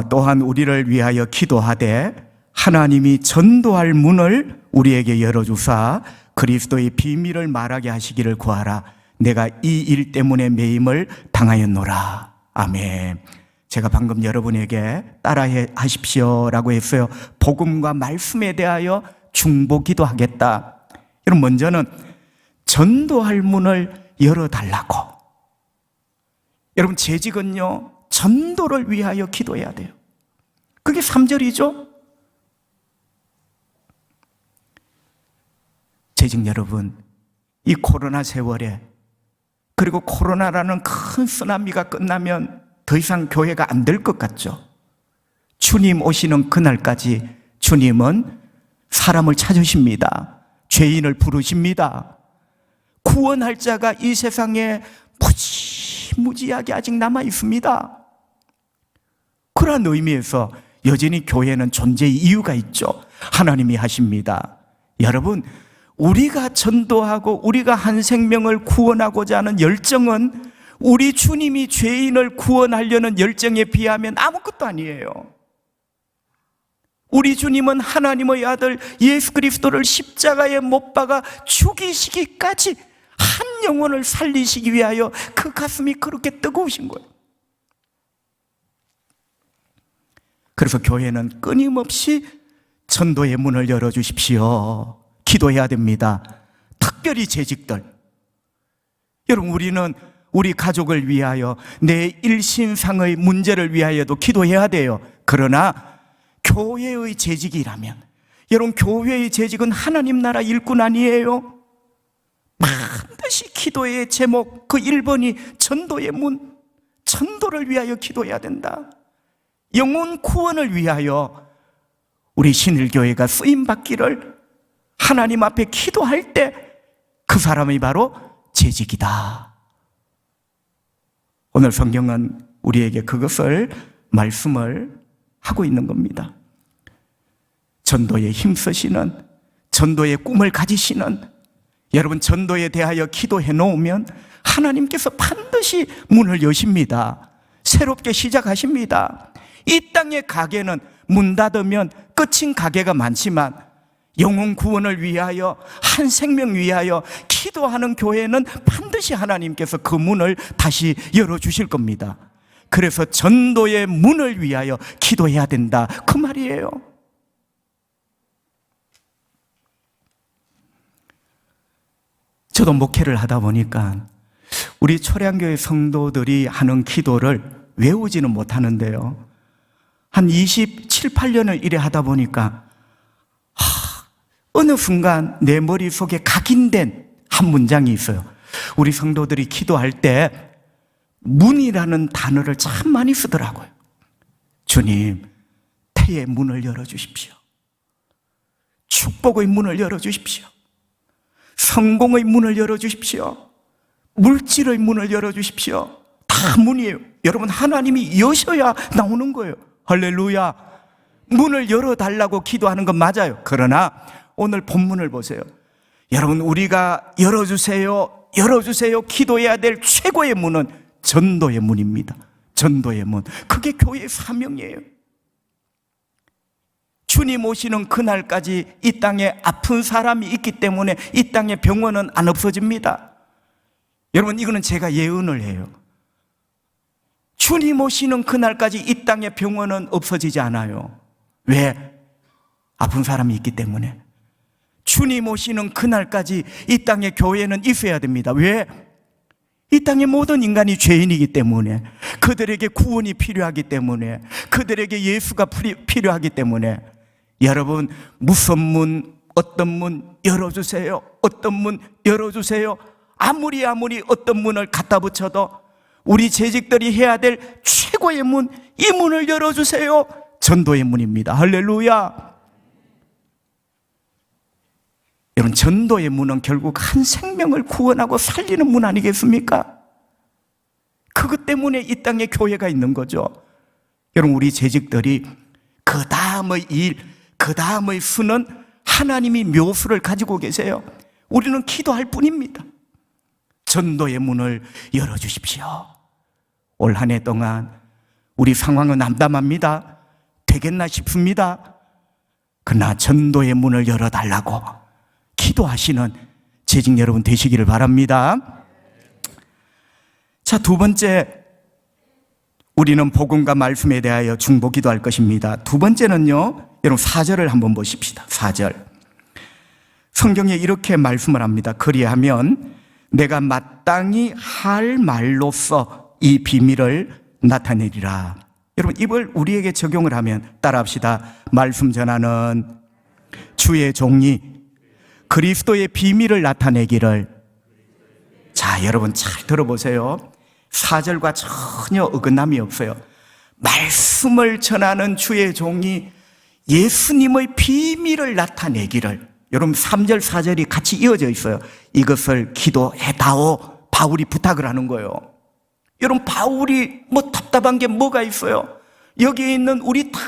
또한 우리를 위하여 기도하되 하나님이 전도할 문을 우리에게 열어주사 그리스도의 비밀을 말하게 하시기를 구하라. 내가 이 일 때문에 매임을 당하였노라. 아멘. 제가 방금 여러분에게 따라해 하십시오 라고 했어요. 복음과 말씀에 대하여 중보기도 하겠다. 여러분, 먼저는 전도할 문을 열어달라고. 여러분, 재직은요, 전도를 위하여 기도해야 돼요. 그게 3절이죠. 재직 여러분, 이 코로나 세월에, 그리고 코로나라는 큰 쓰나미가 끝나면 더 이상 교회가 안 될 것 같죠. 주님 오시는 그날까지 주님은 사람을 찾으십니다. 죄인을 부르십니다. 구원할 자가 이 세상에 무지무지하게 아직 남아 있습니다. 그런 의미에서 여전히 교회는 존재의 이유가 있죠. 하나님이 하십니다. 여러분, 우리가 전도하고 우리가 한 생명을 구원하고자 하는 열정은 우리 주님이 죄인을 구원하려는 열정에 비하면 아무것도 아니에요. 우리 주님은 하나님의 아들 예수 그리스도를 십자가에 못 박아 죽이시기까지 한 영혼을 살리시기 위하여 그 가슴이 그렇게 뜨거우신 거예요. 그래서 교회는 끊임없이 전도의 문을 열어주십시오. 기도해야 됩니다. 특별히 재직들. 여러분, 우리는 우리 가족을 위하여 내 일신상의 문제를 위하여도 기도해야 돼요. 그러나 교회의 재직이라면, 여러분, 교회의 재직은 하나님 나라 일꾼 아니에요? 반드시 기도의 제목 그 1번이 전도의 문, 전도를 위하여 기도해야 된다. 영혼 구원을 위하여 우리 신일교회가 쓰임받기를 하나님 앞에 기도할 때 그 사람이 바로 재직이다. 오늘 성경은 우리에게 그것을 말씀을 하고 있는 겁니다. 전도에 힘쓰시는, 전도의 꿈을 가지시는 여러분, 전도에 대하여 기도해 놓으면 하나님께서 반드시 문을 여십니다. 새롭게 시작하십니다. 이 땅의 가게는 문 닫으면 끝인 가게가 많지만 영혼 구원을 위하여, 한 생명 위하여 기도하는 교회는 반드시 하나님께서 그 문을 다시 열어주실 겁니다. 그래서 전도의 문을 위하여 기도해야 된다, 그 말이에요. 저도 목회를 하다 보니까 우리 초량교회 성도들이 하는 기도를 외우지는 못하는데요, 한 27, 8년을 이래 하다 보니까 어느 순간 내 머릿속에 각인된 한 문장이 있어요. 우리 성도들이 기도할 때 문이라는 단어를 참 많이 쓰더라고요. 주님, 태의 문을 열어주십시오. 축복의 문을 열어주십시오. 성공의 문을 열어주십시오. 물질의 문을 열어주십시오. 다 문이에요. 여러분, 하나님이 여셔야 나오는 거예요. 할렐루야. 문을 열어달라고 기도하는 건 맞아요. 그러나 오늘 본문을 보세요. 여러분, 우리가 열어주세요, 열어주세요 기도해야 될 최고의 문은 전도의 문입니다. 전도의 문. 그게 교회의 사명이에요. 주님 오시는 그날까지 이 땅에 아픈 사람이 있기 때문에 이 땅에 병원은 안 없어집니다. 여러분, 이거는 제가 예언을 해요. 주님 오시는 그날까지 이 땅에 병원은 없어지지 않아요. 왜? 아픈 사람이 있기 때문에. 주님 오시는 그날까지 이 땅에 교회는 있어야 됩니다. 왜? 이 땅의 모든 인간이 죄인이기 때문에, 그들에게 구원이 필요하기 때문에, 그들에게 예수가 필요하기 때문에. 여러분, 무슨 문, 어떤 문 열어주세요, 어떤 문 열어주세요. 아무리 어떤 문을 갖다 붙여도 우리 재직들이 해야 될 최고의 문, 이 문을 열어주세요. 전도의 문입니다. 할렐루야. 여러분, 전도의 문은 결국 한 생명을 구원하고 살리는 문 아니겠습니까? 그것 때문에 이 땅에 교회가 있는 거죠. 여러분, 우리 재직들이 그 다음의 일, 그 다음의 수는 하나님이 묘수를 가지고 계세요. 우리는 기도할 뿐입니다. 전도의 문을 열어주십시오. 올 한 해 동안 우리 상황은 암담합니다. 되겠나 싶습니다. 그러나 전도의 문을 열어달라고 기도하시는 재직 여러분 되시기를 바랍니다. 자, 두 번째, 우리는 복음과 말씀에 대하여 중보기도할 것입니다. 두 번째는요, 여러분 4절을 한번 보십시다. 4절. 성경에 이렇게 말씀을 합니다. 그리하면 내가 마땅히 할 말로써 이 비밀을 나타내리라. 여러분, 이걸 우리에게 적용을 하면 따라합시다. 말씀 전하는 주의 종이 그리스도의 비밀을 나타내기를. 자, 여러분 잘 들어보세요. 4절과 전혀 어긋남이 없어요. 말씀을 전하는 주의 종이 예수님의 비밀을 나타내기를. 여러분, 3절 4절이 같이 이어져 있어요. 이것을 기도해다오, 바울이 부탁을 하는 거예요. 여러분, 바울이 뭐 답답한 게 뭐가 있어요? 여기 있는 우리 다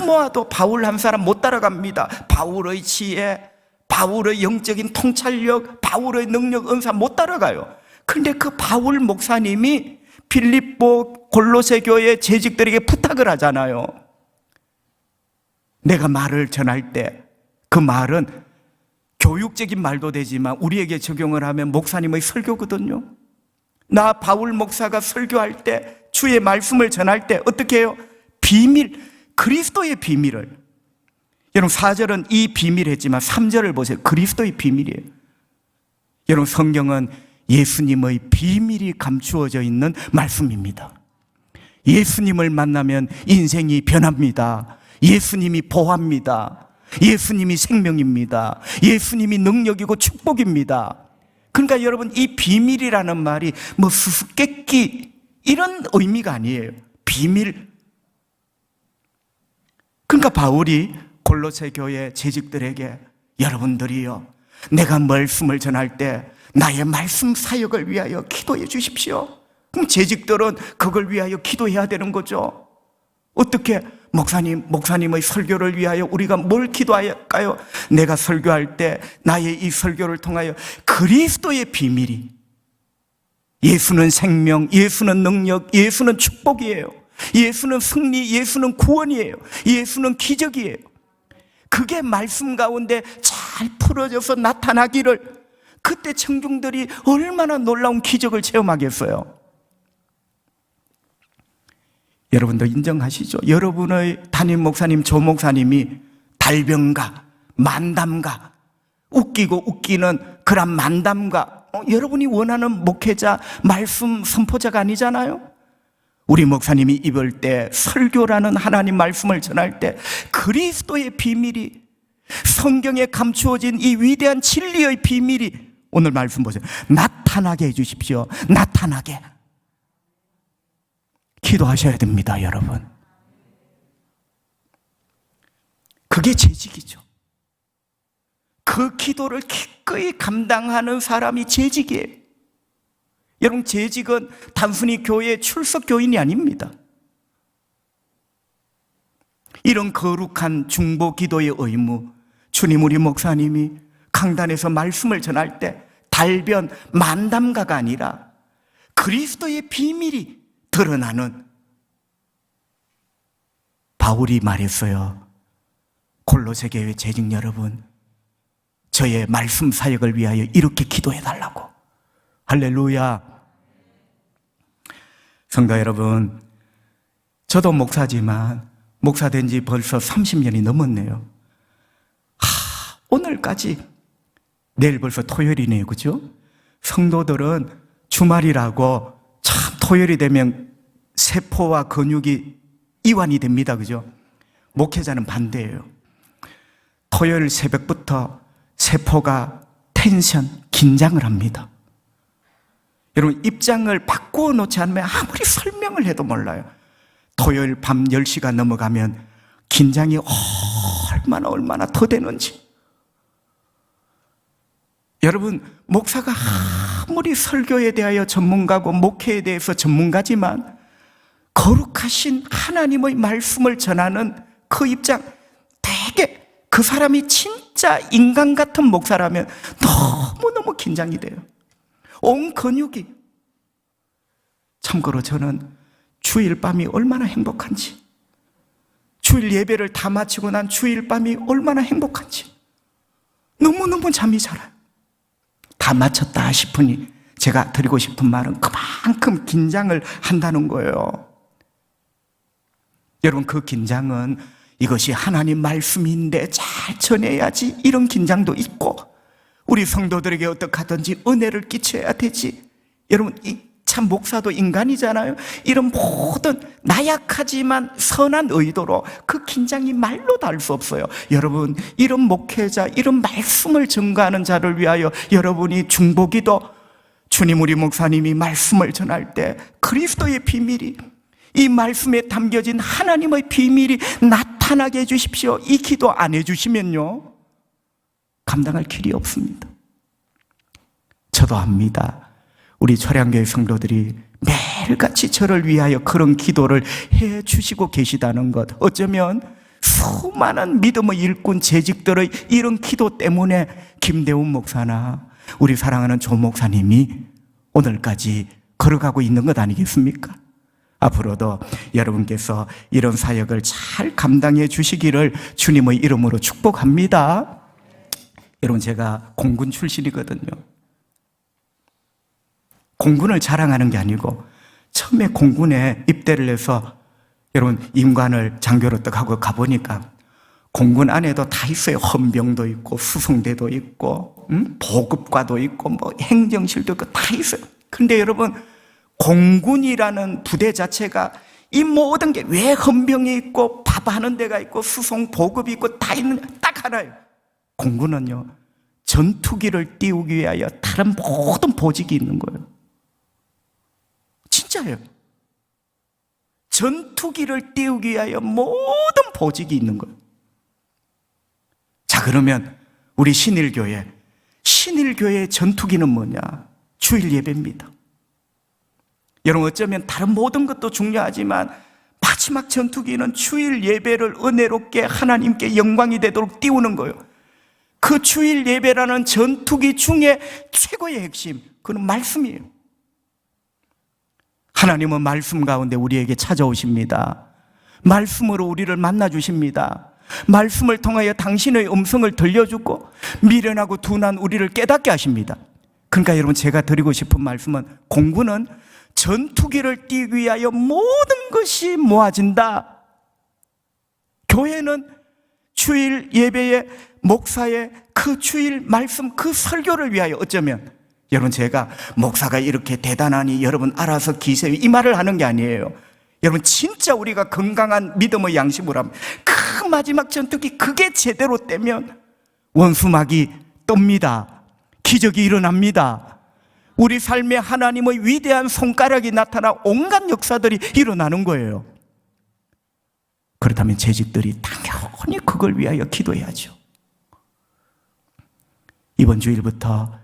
모아도 바울 한 사람 못 따라갑니다. 바울의 지혜, 바울의 영적인 통찰력, 바울의 능력, 은사 못 따라가요. 그런데 그 바울 목사님이 빌립보 골로새 교회 재직들에게 부탁을 하잖아요. 내가 말을 전할 때 그 말은 교육적인 말도 되지만 우리에게 적용을 하면 목사님의 설교거든요. 나 바울 목사가 설교할 때, 주의 말씀을 전할 때 어떻게 해요? 비밀, 그리스도의 비밀을. 여러분, 4절은 이 비밀 했지만 3절을 보세요. 그리스도의 비밀이에요. 여러분, 성경은 예수님의 비밀이 감추어져 있는 말씀입니다. 예수님을 만나면 인생이 변합니다. 예수님이 보호합니다. 예수님이 생명입니다. 예수님이 능력이고 축복입니다. 그러니까 여러분, 이 비밀이라는 말이 뭐 수수께끼 이런 의미가 아니에요. 비밀. 그러니까 바울이 골로새 교회 재직들에게 여러분들이요, 내가 말씀을 전할 때 나의 말씀 사역을 위하여 기도해 주십시오. 그럼 재직들은 그걸 위하여 기도해야 되는 거죠. 어떻게? 목사님의 설교를 위하여 우리가 뭘 기도할까요? 내가 설교할 때 나의 이 설교를 통하여 그리스도의 비밀이, 예수는 생명, 예수는 능력, 예수는 축복이에요. 예수는 승리, 예수는 구원이에요. 예수는 기적이에요. 그게 말씀 가운데 잘 풀어져서 나타나기를, 그때 청중들이 얼마나 놀라운 기적을 체험하겠어요. 여러분도 인정하시죠? 여러분의 담임 목사님, 조 목사님이 달변가, 만담가, 웃기고 웃기는 그런 만담가, 여러분이 원하는 목회자, 말씀 선포자가 아니잖아요? 우리 목사님이 입을 때, 설교라는 하나님 말씀을 전할 때 그리스도의 비밀이, 성경에 감추어진 이 위대한 진리의 비밀이, 오늘 말씀 보세요, 나타나게 해주십시오. 나타나게. 기도하셔야 됩니다, 여러분. 그게 재직이죠. 그 기도를 기꺼이 감당하는 사람이 재직이에요. 여러분, 재직은 단순히 교회 출석 교인이 아닙니다. 이런 거룩한 중보 기도의 의무, 주님, 우리 목사님이 강단에서 말씀을 전할 때 달변, 만담가가 아니라 그리스도의 비밀이 드러나는, 바울이 말했어요. 골로새 교회 재직 여러분, 저의 말씀 사역을 위하여 이렇게 기도해 달라고. 할렐루야. 성도 여러분, 저도 목사지만 목사 된 지 벌써 30년이 넘었네요. 오늘까지, 내일 벌써 토요일이네요, 그죠? 성도들은 주말이라고 참 토요일이 되면 세포와 근육이 이완이 됩니다, 그죠? 목회자는 반대예요. 토요일 새벽부터 세포가 텐션, 긴장을 합니다. 여러분, 입장을 바꾸어 놓지 않으면 아무리 설명을 해도 몰라요. 토요일 밤 10시가 넘어가면 긴장이 얼마나 더 되는지. 여러분, 목사가 아무리 설교에 대하여 전문가고 목회에 대해서 전문가지만 거룩하신 하나님의 말씀을 전하는 그 입장, 되게 그 사람이 진짜 인간 같은 목사라면 너무너무 긴장이 돼요. 온 근육이. 참고로 저는 주일 밤이 얼마나 행복한지, 주일 예배를 다 마치고 난 주일 밤이 얼마나 행복한지 너무너무 잠이 잘 와요. 다 마쳤다 싶으니 제가 드리고 싶은 말은 그만큼 긴장을 한다는 거예요. 여러분, 그 긴장은 이것이 하나님 말씀인데 잘 전해야지, 이런 긴장도 있고, 우리 성도들에게 어떻게 하든지 은혜를 끼쳐야 되지. 여러분, 참 목사도 인간이잖아요. 이런 모든 나약하지만 선한 의도로 그 긴장이 말로 다 할 수 없어요. 여러분, 이런 목회자, 이런 말씀을 전가하는 자를 위하여 여러분이 중보기도, 주님, 우리 목사님이 말씀을 전할 때 그리스도의 비밀이, 이 말씀에 담겨진 하나님의 비밀이 나타나게 해주십시오. 이 기도 안 해주시면요, 감당할 길이 없습니다. 저도 압니다. 우리 초량교회 성도들이 매일같이 저를 위하여 그런 기도를 해주시고 계시다는 것, 어쩌면 수많은 믿음의 일꾼 재직들의 이런 기도 때문에 김대훈 목사나 우리 사랑하는 조 목사님이 오늘까지 걸어가고 있는 것 아니겠습니까? 앞으로도 여러분께서 이런 사역을 잘 감당해 주시기를 주님의 이름으로 축복합니다. 여러분, 제가 공군 출신이거든요. 공군을 자랑하는 게 아니고, 처음에 공군에 입대를 해서 여러분 임관을 장교로 딱 하고 가보니까 공군 안에도 다 있어요. 헌병도 있고 수송대도 있고 보급과도 있고 뭐 행정실도 있고 다 있어요. 그런데 여러분, 공군이라는 부대 자체가 이 모든 게 왜 헌병이 있고 밥하는 데가 있고 수송 보급이 있고 다 있는 딱 하나예요. 공군은요, 전투기를 띄우기 위하여 다른 모든 보직이 있는 거예요. 진짜예요. 전투기를 띄우기 위하여 모든 보직이 있는 거예요. 자, 그러면 우리 신일교회의 전투기는 뭐냐? 주일 예배입니다. 여러분, 어쩌면 다른 모든 것도 중요하지만 마지막 전투기는 주일 예배를 은혜롭게 하나님께 영광이 되도록 띄우는 거예요. 그 주일 예배라는 전투기 중에 최고의 핵심, 그건 말씀이에요. 하나님은 말씀 가운데 우리에게 찾아오십니다. 말씀으로 우리를 만나주십니다. 말씀을 통하여 당신의 음성을 들려주고 미련하고 둔한 우리를 깨닫게 하십니다. 그러니까 여러분, 제가 드리고 싶은 말씀은, 공부는 전투기를 띄기 위하여 모든 것이 모아진다. 교회는 주일 예배의 목사의 그 주일 말씀, 그 설교를 위하여, 어쩌면 여러분, 제가 목사가 이렇게 대단하니 여러분 알아서 기세요, 이 말을 하는 게 아니에요. 여러분, 진짜 우리가 건강한 믿음의 양심으로 하면 그 마지막 전투기, 그게 제대로 떼면 원수막이 뜹니다. 기적이 일어납니다. 우리 삶에 하나님의 위대한 손가락이 나타나 온갖 역사들이 일어나는 거예요. 그렇다면 재직들이 당연히 그걸 위하여 기도해야죠. 이번 주일부터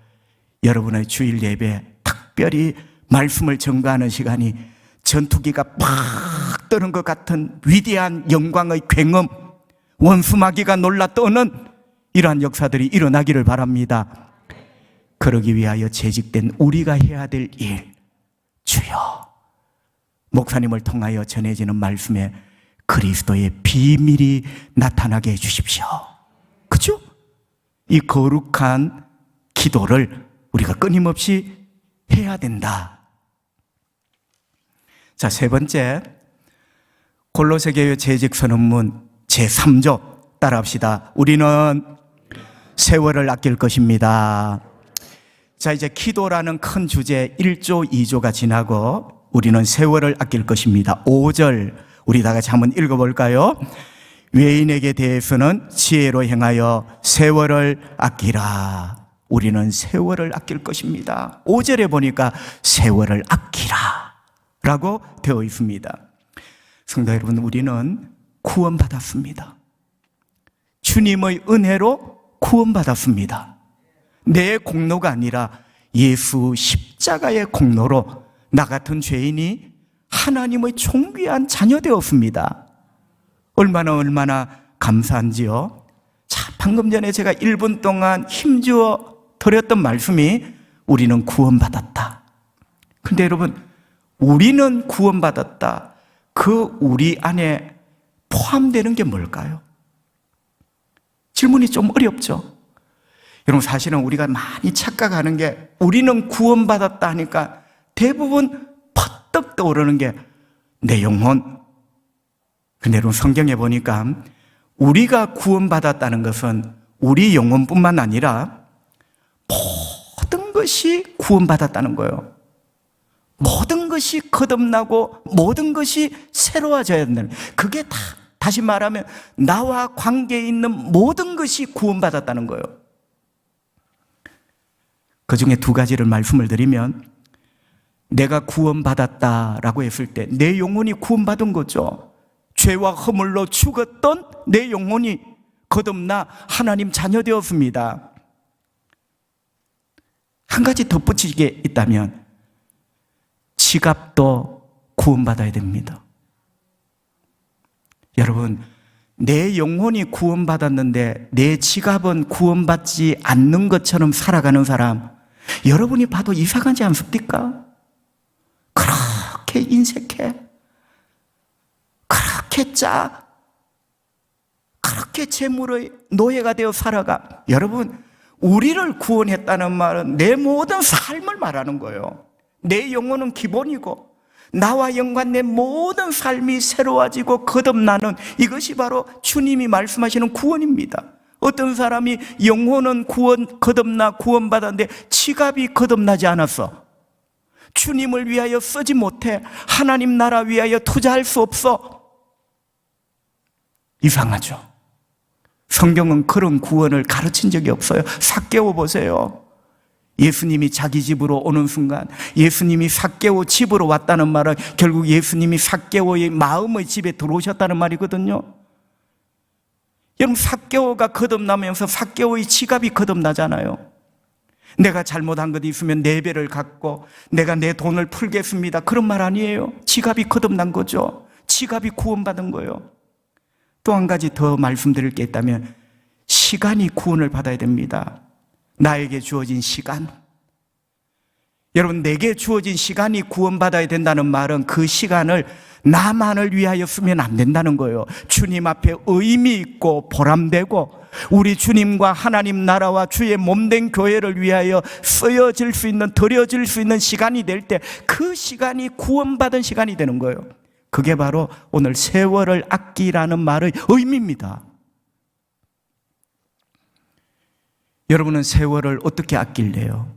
여러분의 주일 예배, 특별히 말씀을 전가하는 시간이 전투기가 팍 뜨는 것 같은 위대한 영광의 굉음, 원수마귀가 놀라 떠는 이러한 역사들이 일어나기를 바랍니다. 그러기 위하여 재직된 우리가 해야 될 일, 주여, 목사님을 통하여 전해지는 말씀에 그리스도의 비밀이 나타나게 해주십시오. 그렇죠? 이 거룩한 기도를 우리가 끊임없이 해야 된다. 자, 세 번째, 골로새 교회 재직 선언문 제3조 따라합시다. 우리는 세월을 아낄 것입니다. 자, 이제 기도라는 큰 주제 1조, 2조가 지나고 우리는 세월을 아낄 것입니다. 5절 우리 다 같이 한번 읽어볼까요? 외인에게 대해서는 지혜로 행하여 세월을 아끼라. 우리는 세월을 아낄 것입니다. 5절에 보니까 세월을 아끼라 라고 되어 있습니다. 성도 여러분, 우리는 구원받았습니다. 주님의 은혜로 구원받았습니다. 내 공로가 아니라 예수 십자가의 공로로 나 같은 죄인이 하나님의 존귀한 자녀 되었습니다. 얼마나 감사한지요. 자, 방금 전에 제가 1분 동안 힘주어 드렸던 말씀이 우리는 구원받았다. 근데 여러분, 우리는 구원받았다. 그 우리 안에 포함되는 게 뭘까요? 질문이 좀 어렵죠? 여러분, 사실은 우리가 많이 착각하는 게, 우리는 구원받았다 하니까 대부분 퍼뜩 떠오르는 게 내 영혼. 근데 여러분, 성경에 보니까 우리가 구원받았다는 것은 우리 영혼뿐만 아니라 모든 것이 구원받았다는 거예요. 모든 것이 거듭나고 모든 것이 새로워져야 된다는, 그게 다, 다시 말하면 나와 관계에 있는 모든 것이 구원받았다는 거예요. 그 중에 두 가지를 말씀을 드리면, 내가 구원받았다라고 했을 때 내 영혼이 구원받은 거죠. 죄와 허물로 죽었던 내 영혼이 거듭나 하나님 자녀 되었습니다. 한 가지 덧붙이게 있다면, 지갑도 구원받아야 됩니다. 여러분, 내 영혼이 구원받았는데 내 지갑은 구원받지 않는 것처럼 살아가는 사람, 여러분이 봐도 이상하지 않습니까? 그렇게 인색해, 그렇게 짜, 그렇게 재물의 노예가 되어 살아가. 여러분, 우리를 구원했다는 말은 내 모든 삶을 말하는 거예요. 내 영혼은 기본이고 나와 연관된 모든 삶이 새로워지고 거듭나는, 이것이 바로 주님이 말씀하시는 구원입니다. 어떤 사람이 영혼은 거듭나 구원받았는데 지갑이 거듭나지 않았어. 주님을 위하여 쓰지 못해. 하나님 나라 위하여 투자할 수 없어. 이상하죠? 성경은 그런 구원을 가르친 적이 없어요. 삭개오 보세요. 예수님이 자기 집으로 오는 순간, 예수님이 삭개오 집으로 왔다는 말은 결국 예수님이 삭개오의 마음의 집에 들어오셨다는 말이거든요. 여러분, 삭개오가 거듭나면서 삭개오의 지갑이 거듭나잖아요. 내가 잘못한 것 있으면 4배를 갚고 내가 내 돈을 풀겠습니다, 그런 말 아니에요. 지갑이 거듭난 거죠. 지갑이 구원받은 거예요. 또 한 가지 더 말씀드릴 게 있다면, 시간이 구원을 받아야 됩니다. 나에게 주어진 시간. 여러분, 내게 주어진 시간이 구원받아야 된다는 말은 그 시간을 나만을 위하여 쓰면 안 된다는 거예요. 주님 앞에 의미 있고 보람되고 우리 주님과 하나님 나라와 주의 몸된 교회를 위하여 쓰여질 수 있는, 드려질 수 있는 시간이 될 때 그 시간이 구원받은 시간이 되는 거예요. 그게 바로 오늘 세월을 아끼라는 말의 의미입니다. 여러분은 세월을 어떻게 아낄래요?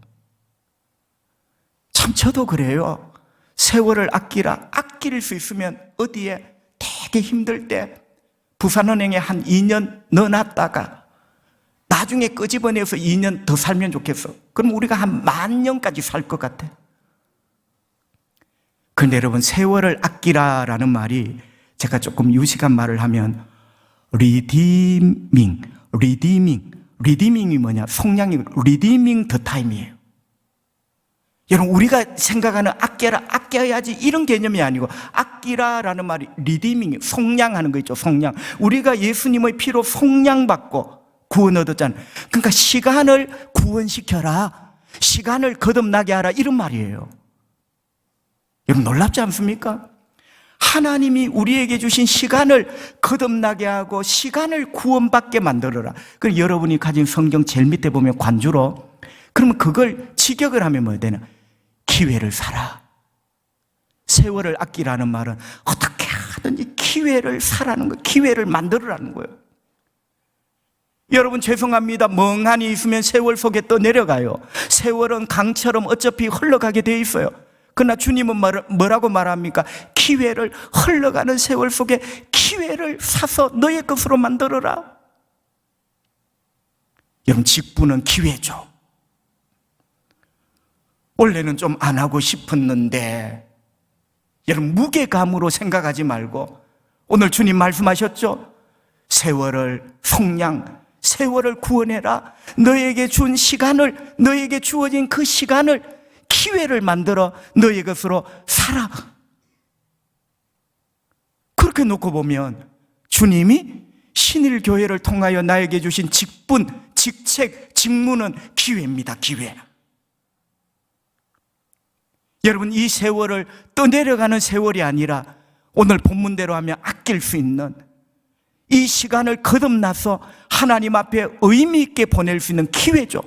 참 저도 그래요. 세월을 아끼라. 아낄 수 있으면 어디에 되게 힘들 때 부산은행에 한 2년 넣어놨다가 나중에 끄집어내서 2년 더 살면 좋겠어. 그럼 우리가 한 10,000년까지 살 것 같아. 그런데 여러분, 세월을 아끼라라는 말이 제가 조금 유식한 말을 하면 리디밍이 뭐냐? 속량이 리디밍 더 타임이에요. 여러분, 우리가 생각하는 아껴야지 이런 개념이 아니고, 아끼라라는 말이 리디밍, 속량하는 거 있죠, 속량. 우리가 예수님의 피로 속량받고 구원 얻었잖아요. 그러니까 시간을 구원시켜라, 시간을 거듭나게 하라, 이런 말이에요. 여러분, 놀랍지 않습니까? 하나님이 우리에게 주신 시간을 거듭나게 하고 시간을 구원받게 만들어라. 그럼 여러분이 가진 성경 제일 밑에 보면 관주로, 그러면 그걸 직역을 하면 뭐야 되나? 기회를 사라. 세월을 아끼라는 말은 어떻게 하든지 기회를 사라는 거예요. 기회를 만들어라는 거예요. 여러분, 죄송합니다. 멍하니 있으면 세월 속에 떠내려가요. 세월은 강처럼 어차피 흘러가게 돼 있어요. 그러나 주님은 뭐라고 말합니까? 기회를, 흘러가는 세월 속에 기회를 사서 너의 것으로 만들어라. 여러분, 직분은 기회죠. 원래는 좀 안 하고 싶었는데, 여러분, 무게감으로 생각하지 말고, 오늘 주님 말씀하셨죠? 세월을 속량, 세월을 구원해라. 너에게 준 시간을, 너에게 주어진 그 시간을, 기회를 만들어 너의 것으로 살아. 그렇게 놓고 보면 주님이 신일교회를 통하여 나에게 주신 직분, 직책, 직무는 기회입니다. 기회. 여러분, 이 세월을 떠내려가는 세월이 아니라 오늘 본문대로 하면 아낄 수 있는, 이 시간을 거듭나서 하나님 앞에 의미 있게 보낼 수 있는 기회죠.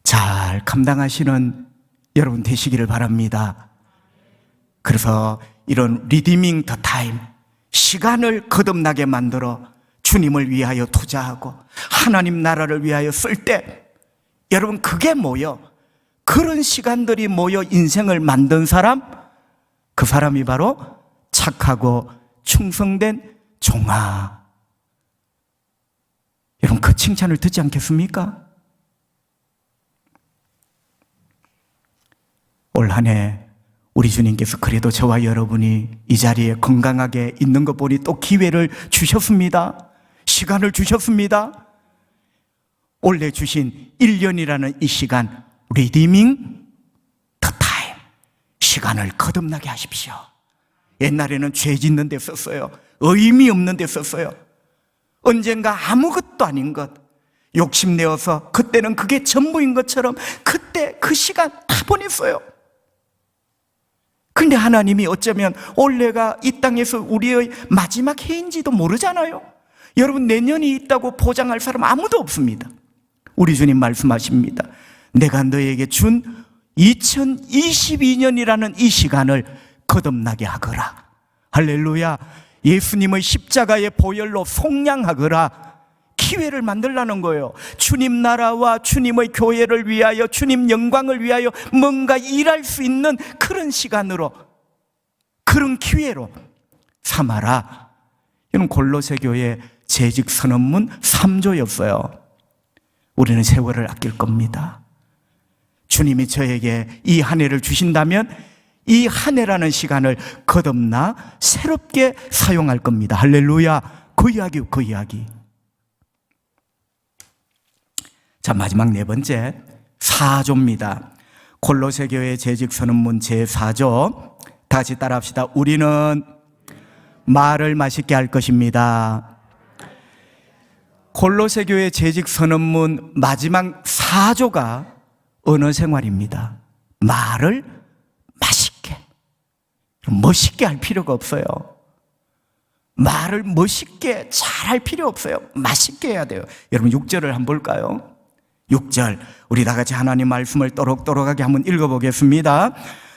잘 감당하시는 여러분 되시기를 바랍니다. 그래서 이런 리디밍 더 타임, 시간을 거듭나게 만들어 주님을 위하여 투자하고 하나님 나라를 위하여 쓸 때, 여러분, 그게 모여, 그런 시간들이 모여 인생을 만든 사람, 그 사람이 바로 착하고 충성된 종아. 여러분, 그 칭찬을 듣지 않겠습니까? 올 한 해 우리 주님께서 그래도 저와 여러분이 이 자리에 건강하게 있는 것 보니 또 기회를 주셨습니다. 시간을 주셨습니다. 원래 주신 1년이라는 이 시간, 리디밍 더 타임, 시간을 거듭나게 하십시오. 옛날에는 죄 짓는 데 썼어요. 의미 없는 데 썼어요. 언젠가 아무것도 아닌 것, 욕심내어서 그때는 그게 전부인 것처럼 그때 그 시간 다 보냈어요. 근데 하나님이 어쩌면 올해가 이 땅에서 우리의 마지막 해인지도 모르잖아요. 여러분, 내년이 있다고 보장할 사람 아무도 없습니다. 우리 주님 말씀하십니다. 내가 너에게 준 2022년이라는 이 시간을 거듭나게 하거라. 할렐루야. 예수님의 십자가의 보혈로 속량하거라. 기회를 만들라는 거예요. 주님 나라와 주님의 교회를 위하여, 주님 영광을 위하여 뭔가 일할 수 있는 그런 시간으로, 그런 기회로 삼아라. 이는 골로새 교회 재직 선언문 3조였어요. 우리는 세월을 아낄 겁니다. 주님이 저에게 이 한 해를 주신다면 이 한 해라는 시간을 거듭나 새롭게 사용할 겁니다. 할렐루야. 그 이야기. 자, 마지막 네 번째, 사조입니다. 골로새 교회 재직 선언문 제4조. 다시 따라합시다. 우리는 말을 맛있게 할 것입니다. 골로새 교회 재직 선언문 마지막 4조가 언어 생활입니다. 말을 맛있게, 멋있게 할 필요가 없어요. 말을 멋있게 잘 할 필요 없어요. 맛있게 해야 돼요. 여러분 6절을 한번 볼까요? 6절, 우리 다 같이 하나님 말씀을 또록또록하게 한번 읽어보겠습니다.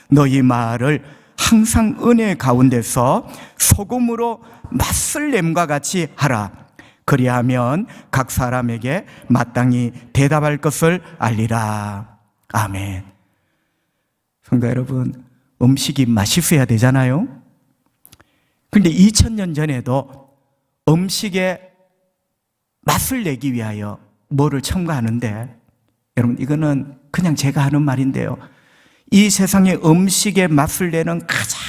너희 말을 항상 은혜 가운데서 소금으로 맛을 냄과 같이 하라. 그리하면 각 사람에게 마땅히 대답할 것을 알리라. 아멘. 성도 여러분, 음식이 맛있어야 되잖아요. 그런데 2000년 전에도 음식에 맛을 내기 위하여 뭐를 첨가하는데, 여러분 이거는 그냥 제가 하는 말인데요, 이 세상의 음식의 맛을 내는 가장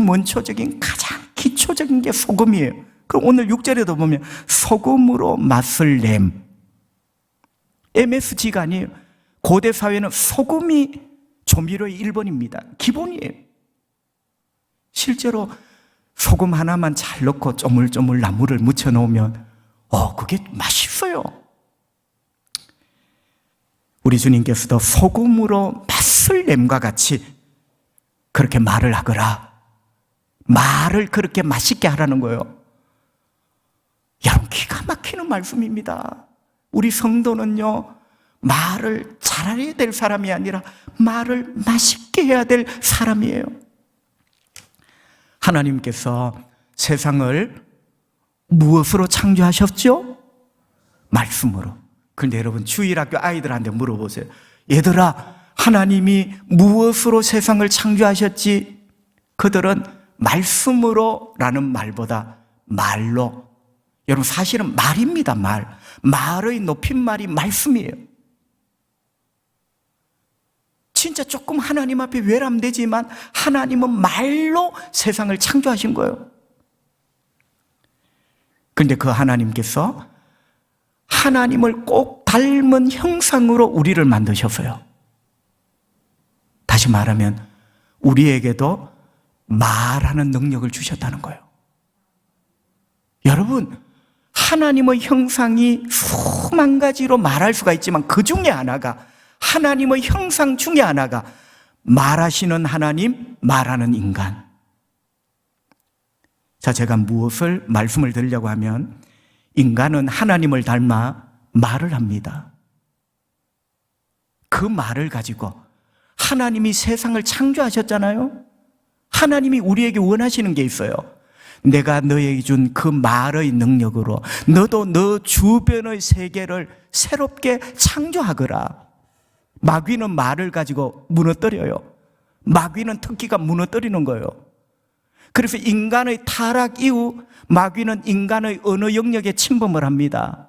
원초적인, 가장 기초적인 게 소금이에요. 그럼 오늘 6절에도 보면 소금으로 맛을 냄, MSG가 아니에요. 고대 사회는 소금이 조미료의 1번입니다. 기본이에요. 실제로 소금 하나만 잘 넣고 쪼물쪼물 나물을 묻혀 놓으면 그게 맛있어요. 우리 주님께서도 소금으로 맛을 냄과 같이 그렇게 말을 하거라. 말을 그렇게 맛있게 하라는 거예요. 여러분, 기가 막히는 말씀입니다. 우리 성도는요, 말을 잘해야 될 사람이 아니라 말을 맛있게 해야 될 사람이에요. 하나님께서 세상을 무엇으로 창조하셨죠? 말씀으로. 그런데 여러분, 주일학교 아이들한테 물어보세요. 얘들아, 하나님이 무엇으로 세상을 창조하셨지? 그들은 말씀으로 라는 말보다 말로. 여러분, 사실은 말입니다. 말의 높임말이 말씀이에요. 진짜 조금 하나님 앞에 외람되지만 하나님은 말로 세상을 창조하신 거예요. 그런데 그 하나님께서 하나님을 꼭 닮은 형상으로 우리를 만드셨어요. 다시 말하면 우리에게도 말하는 능력을 주셨다는 거예요. 여러분, 하나님의 형상이 수만 가지로 말할 수가 있지만 그 중에 하나가, 하나님의 형상 중에 하나가 말하시는 하나님, 말하는 인간. 자, 제가 무엇을 말씀을 드리려고 하면, 인간은 하나님을 닮아 말을 합니다. 그 말을 가지고 하나님이 세상을 창조하셨잖아요. 하나님이 우리에게 원하시는 게 있어요. 내가 너에게 준 그 말의 능력으로 너도 너 주변의 세계를 새롭게 창조하거라. 마귀는 말을 가지고 무너뜨려요. 마귀는 특기가 무너뜨리는 거예요. 그래서 인간의 타락 이후 마귀는 인간의 언어 영역에 침범을 합니다.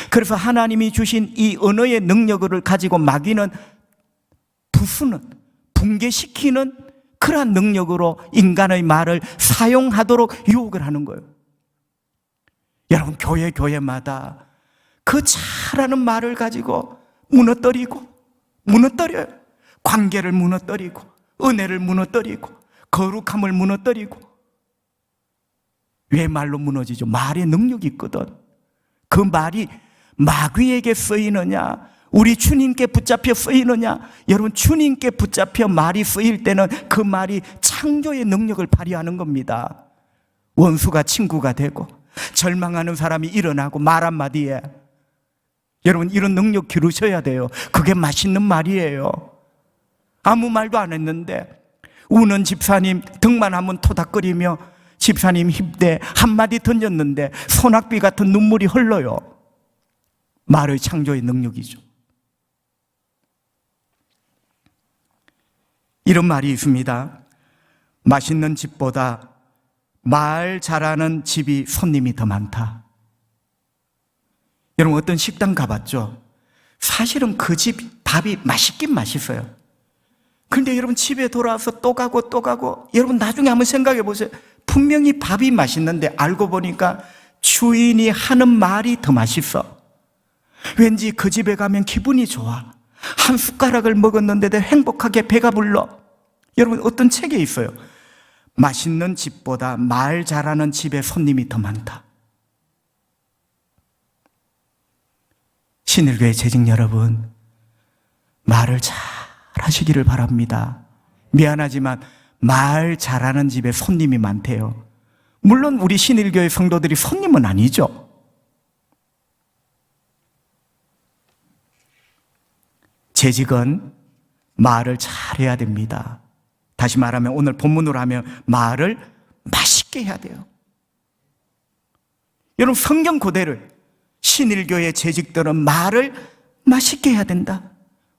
그래서 하나님이 주신 이 언어의 능력을 가지고 마귀는 부수는, 붕괴시키는 그러한 능력으로 인간의 말을 사용하도록 유혹을 하는 거예요. 여러분, 교회마다 그 잘하는 말을 가지고 무너뜨려요. 관계를 무너뜨리고, 은혜를 무너뜨리고, 거룩함을 무너뜨리고. 왜 말로 무너지죠? 말의 능력이 있거든. 그 말이 마귀에게 쓰이느냐, 우리 주님께 붙잡혀 쓰이느냐. 여러분, 주님께 붙잡혀 말이 쓰일 때는 그 말이 창조의 능력을 발휘하는 겁니다. 원수가 친구가 되고 절망하는 사람이 일어나고 말 한마디에. 여러분, 이런 능력 기르셔야 돼요. 그게 맛있는 말이에요. 아무 말도 안 했는데 우는 집사님 등만 하면 토닥거리며 집사님 힘대 한마디 던졌는데 소낙비 같은 눈물이 흘러요. 말의 창조의 능력이죠. 이런 말이 있습니다. 맛있는 집보다 말 잘하는 집이 손님이 더 많다. 여러분, 어떤 식당 가봤죠? 사실은 그 집 밥이 맛있긴 맛있어요. 그런데 여러분 집에 돌아와서 또 가고 또 가고, 여러분 나중에 한번 생각해 보세요. 분명히 밥이 맛있는데 알고 보니까 주인이 하는 말이 더 맛있어. 왠지 그 집에 가면 기분이 좋아. 한 숟가락을 먹었는데도 행복하게 배가 불러. 여러분 어떤 책에 있어요. 맛있는 집보다 말 잘하는 집에 손님이 더 많다. 신일교회 재직 여러분, 말을 잘 하시기를 바랍니다. 미안하지만 말 잘하는 집에 손님이 많대요. 물론 우리 신일교회 성도들이 손님은 아니죠. 재직은 말을 잘해야 됩니다. 다시 말하면 오늘 본문으로 하면 말을 맛있게 해야 돼요. 여러분 성경 그대로 신일교회 재직들은 말을 맛있게 해야 된다.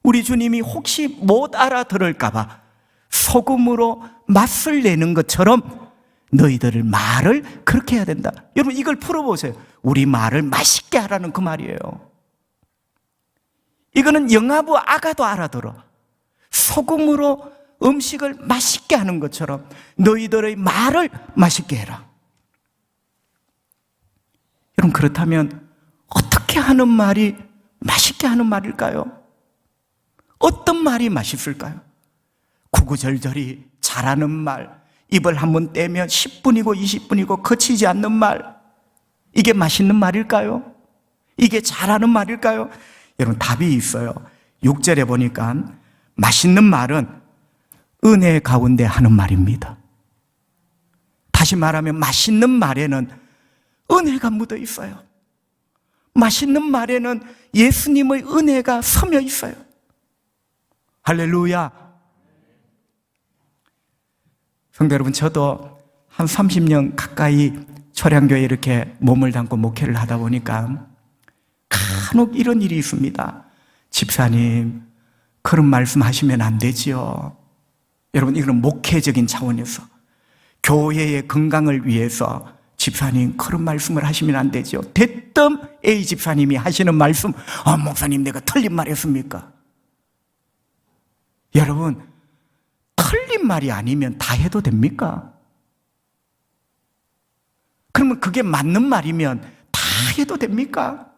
우리 주님이 혹시 못 알아들을까 봐 소금으로 맛을 내는 것처럼 너희들을 말을 그렇게 해야 된다. 여러분 이걸 풀어보세요. 우리 말을 맛있게 하라는 그 말이에요. 이거는 영아부 아가도 알아들어. 소금으로 음식을 맛있게 하는 것처럼 너희들의 말을 맛있게 해라. 여러분 그렇다면 어떻게 하는 말이 맛있게 하는 말일까요? 어떤 말이 맛있을까요? 구구절절히 잘하는 말, 입을 한번 떼면 10분이고 20분이고 거치지 않는 말, 이게 맛있는 말일까요? 이게 잘하는 말일까요? 여러분 답이 있어요. 6절에 보니까 맛있는 말은 은혜 가운데 하는 말입니다. 다시 말하면 맛있는 말에는 은혜가 묻어 있어요. 맛있는 말에는 예수님의 은혜가 서며 있어요. 할렐루야. 성도 여러분, 저도 한 30년 가까이 초량교회에 이렇게 몸을 담고 목회를 하다 보니까 간혹 이런 일이 있습니다. 집사님, 그런 말씀 하시면 안 되지요. 여러분, 이건 목회적인 차원에서 교회의 건강을 위해서 집사님, 그런 말씀을 하시면 안 되죠. 대뜸 A 집사님이 하시는 말씀, 목사님 내가 틀린 말 했습니까? 여러분, 틀린 말이 아니면 다 해도 됩니까? 그러면 그게 맞는 말이면 다 해도 됩니까?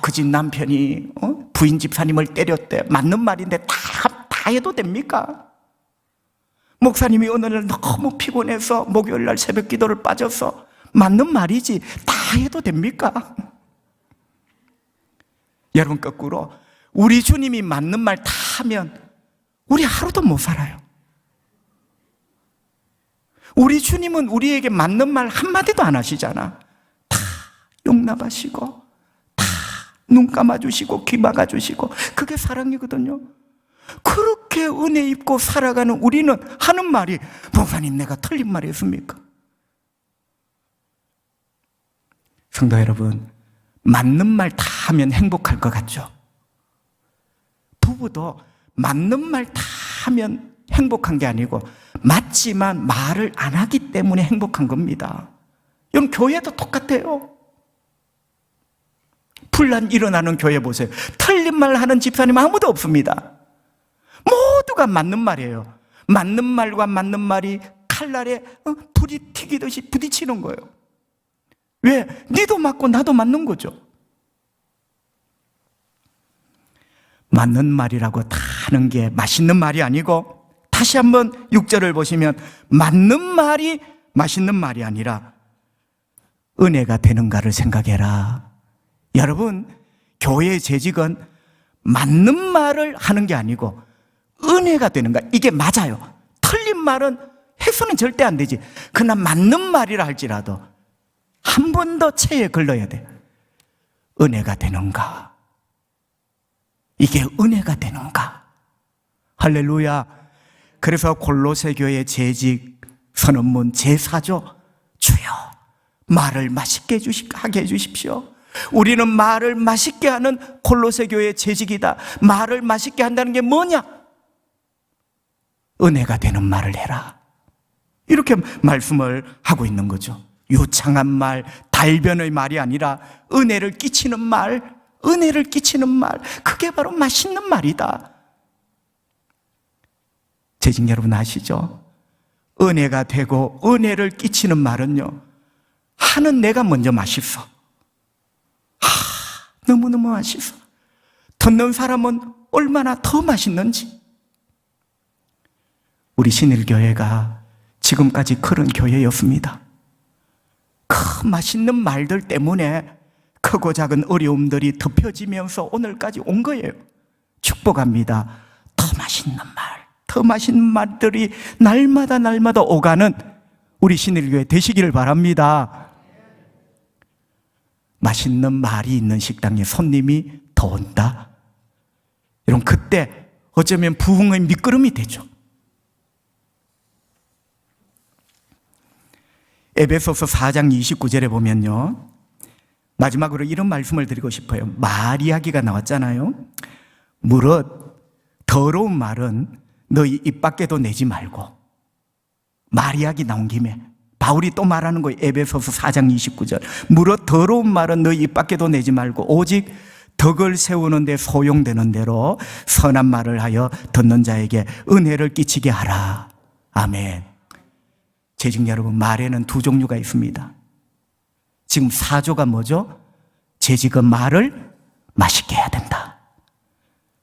그 집 남편이 부인 집사님을 때렸대. 맞는 말인데 다 해도 됩니까? 목사님이 어느 날 너무 피곤해서 목요일 날 새벽 기도를 빠져서 맞는 말이지 다 해도 됩니까? 여러분 거꾸로 우리 주님이 맞는 말 다 하면 우리 하루도 못 살아요. 우리 주님은 우리에게 맞는 말 한마디도 안 하시잖아. 다 용납하시고 다 눈 감아주시고 귀 막아주시고, 그게 사랑이거든요. 그렇게 은혜 입고 살아가는 우리는 하는 말이, 목사님 내가 틀린 말 했습니까? 성도 여러분, 맞는 말 다 하면 행복할 것 같죠? 부부도 맞는 말 다 하면 행복한 게 아니고 맞지만 말을 안 하기 때문에 행복한 겁니다. 여러분 교회도 똑같아요. 분란 일어나는 교회 보세요. 틀린 말 하는 집사님 아무도 없습니다. 모두가 맞는 말이에요. 맞는 말과 맞는 말이 칼날에 불이 튀기듯이 부딪히는 거예요. 왜? 니도 맞고 나도 맞는 거죠. 맞는 말이라고 다 하는 게 맛있는 말이 아니고, 다시 한번 6절을 보시면 맞는 말이 맛있는 말이 아니라 은혜가 되는가를 생각해라. 여러분, 교회의 재직은 맞는 말을 하는 게 아니고 은혜가 되는가, 이게 맞아요. 틀린 말은 해서는 절대 안 되지. 그러나 맞는 말이라 할지라도 한 번 더 체에 걸러야 돼. 은혜가 되는가, 이게 은혜가 되는가. 할렐루야. 그래서 골로새 교회 재직 선언문 제4조, 주여 말을 맛있게 하게 해주십시오. 우리는 말을 맛있게 하는 골로새 교회의 재직이다. 말을 맛있게 한다는 게 뭐냐? 은혜가 되는 말을 해라. 이렇게 말씀을 하고 있는 거죠. 유창한 말, 달변의 말이 아니라 은혜를 끼치는 말, 은혜를 끼치는 말, 그게 바로 맛있는 말이다. 재직 여러분 아시죠? 은혜가 되고 은혜를 끼치는 말은요, 하는 내가 먼저 맛있어. 너무너무 맛있어. 듣는 사람은 얼마나 더 맛있는지. 우리 신일교회가 지금까지 그런 교회였습니다. 그 맛있는 말들 때문에 크고 작은 어려움들이 덮여지면서 오늘까지 온 거예요. 축복합니다. 더 맛있는 말, 더 맛있는 말들이 날마다 오가는 우리 신일교회 되시기를 바랍니다. 맛있는 말이 있는 식당에 손님이 더 온다. 여러분, 그때 어쩌면 부흥의 밑거름이 되죠. 에베소서 4장 29절에 보면요, 마지막으로 이런 말씀을 드리고 싶어요. 말 이야기가 나왔잖아요. 무릇 더러운 말은 너희 입 밖에도 내지 말고. 말 이야기 나온 김에 바울이 또 말하는 거예요. 에베소서 4장 29절. 무릇 더러운 말은 너희 입 밖에도 내지 말고 오직 덕을 세우는 데 소용되는 대로 선한 말을 하여 듣는 자에게 은혜를 끼치게 하라. 아멘. 재직 여러분, 말에는 두 종류가 있습니다. 지금 사조가 뭐죠? 재직은 말을 맛있게 해야 된다.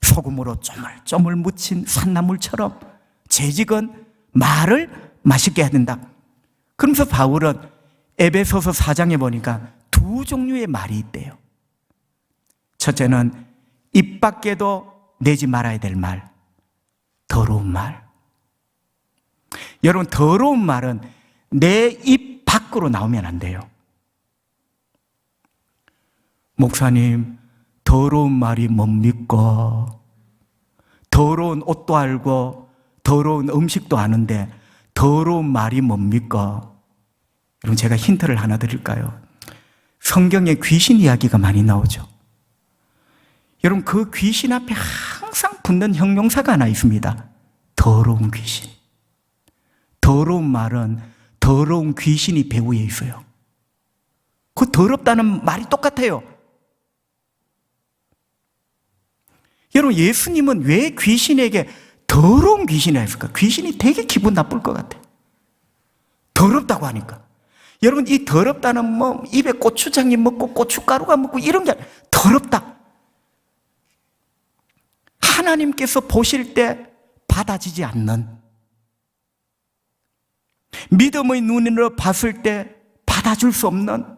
소금으로 쪼물쪼물 묻힌 산나물처럼 재직은 말을 맛있게 해야 된다. 그러면서 바울은 에베소서 4장에 보니까 두 종류의 말이 있대요. 첫째는 입 밖에도 내지 말아야 될 말, 더러운 말. 여러분, 더러운 말은 내 입 밖으로 나오면 안 돼요. 목사님, 더러운 말이 뭡니까? 더러운 옷도 알고 더러운 음식도 아는데 더러운 말이 뭡니까? 여러분, 제가 힌트를 하나 드릴까요? 성경에 귀신 이야기가 많이 나오죠. 여러분, 그 귀신 앞에 항상 붙는 형용사가 하나 있습니다. 더러운 귀신. 더러운 말은 더러운 귀신이 배후에 있어요. 그 더럽다는 말이 똑같아요. 여러분, 예수님은 왜 귀신에게 더러운 귀신이라 했을까? 귀신이 되게 기분 나쁠 것 같아요. 더럽다고 하니까. 여러분, 이 더럽다는 뭐 입에 고추장이 먹고 고춧가루가 먹고 이런 게 아니라 더럽다. 하나님께서 보실 때 받아지지 않는, 믿음의 눈으로 봤을 때 받아줄 수 없는,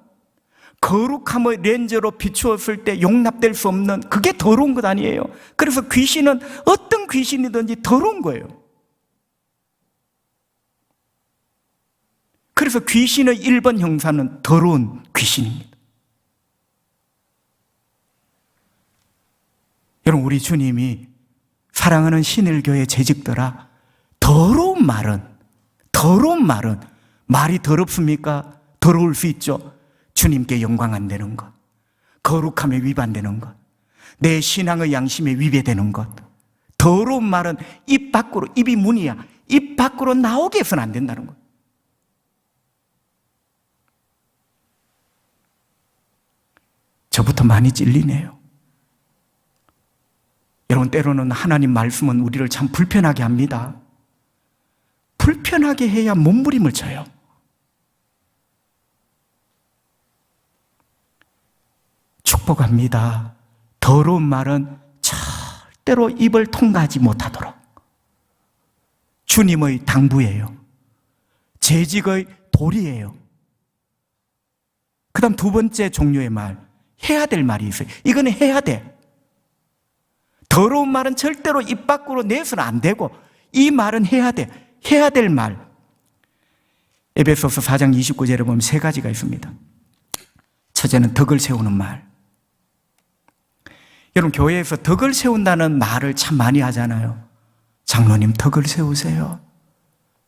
거룩함의 렌즈로 비추었을 때 용납될 수 없는, 그게 더러운 것 아니에요. 그래서 귀신은 어떤 귀신이든지 더러운 거예요. 그래서 귀신의 1번 형사는 더러운 귀신입니다. 여러분, 우리 주님이 사랑하는 신일교회 재직들아, 더러운 말은 말이 더럽습니까? 더러울 수 있죠. 주님께 영광 안 되는 것, 거룩함에 위반되는 것, 내 신앙의 양심에 위배되는 것. 더러운 말은 입 밖으로, 입이 문이야, 입 밖으로 나오게 해서는 안 된다는 것. 저부터 많이 찔리네요. 여러분, 때로는 하나님 말씀은 우리를 참 불편하게 합니다. 불편하게 해야 몸부림을 쳐요. 축복합니다. 더러운 말은 절대로 입을 통과하지 못하도록 주님의 당부예요. 재직의 도리예요. 그 다음 두 번째 종류의 말, 해야 될 말이 있어요. 이거는 해야 돼. 더러운 말은 절대로 입 밖으로 내서는 안 되고, 이 말은 해야 돼. 해야 될 말. 에베소서 4장 29절에 보면 세 가지가 있습니다. 첫째는 덕을 세우는 말. 여러분, 교회에서 덕을 세운다는 말을 참 많이 하잖아요. 장로님, 덕을 세우세요.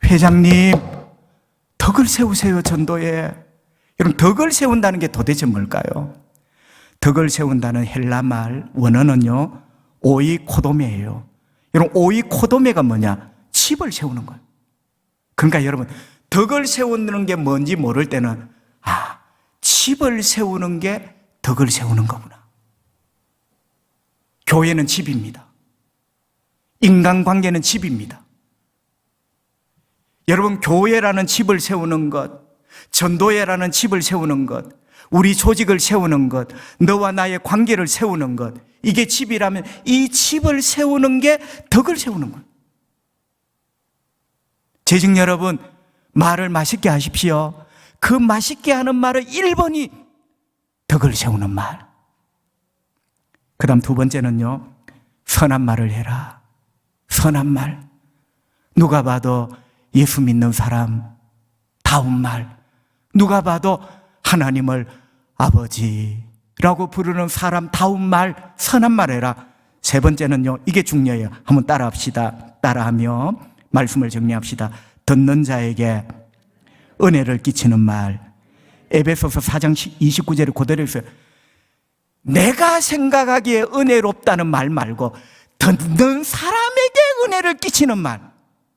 회장님, 덕을 세우세요, 전도에. 여러분, 덕을 세운다는 게 도대체 뭘까요? 덕을 세운다는 헬라 말 원어는요, 오이코도메예요. 여러분, 오이코도메가 뭐냐? 집을 세우는 거예요. 그러니까 여러분, 덕을 세우는 게 뭔지 모를 때는 아, 집을 세우는 게 덕을 세우는 거구나. 교회는 집입니다. 인간관계는 집입니다. 여러분, 교회라는 집을 세우는 것, 전도회라는 집을 세우는 것, 우리 조직을 세우는 것, 너와 나의 관계를 세우는 것, 이게 집이라면 이 집을 세우는 게 덕을 세우는 것. 재직 여러분, 말을 맛있게 하십시오. 그 맛있게 하는 말의 1번이 덕을 세우는 말. 그 다음 두 번째는요, 선한 말을 해라. 선한 말. 누가 봐도 예수 믿는 사람 다운 말. 누가 봐도 하나님을 아버지라고 부르는 사람 다운 말, 선한 말 해라. 세 번째는요, 이게 중요해요. 한번 따라합시다. 따라하며 말씀을 정리합시다. 듣는 자에게 은혜를 끼치는 말. 에베소서 4장 29절에 그대로 있어요. 내가 생각하기에 은혜롭다는 말 말고 듣는 사람에게 은혜를 끼치는 말.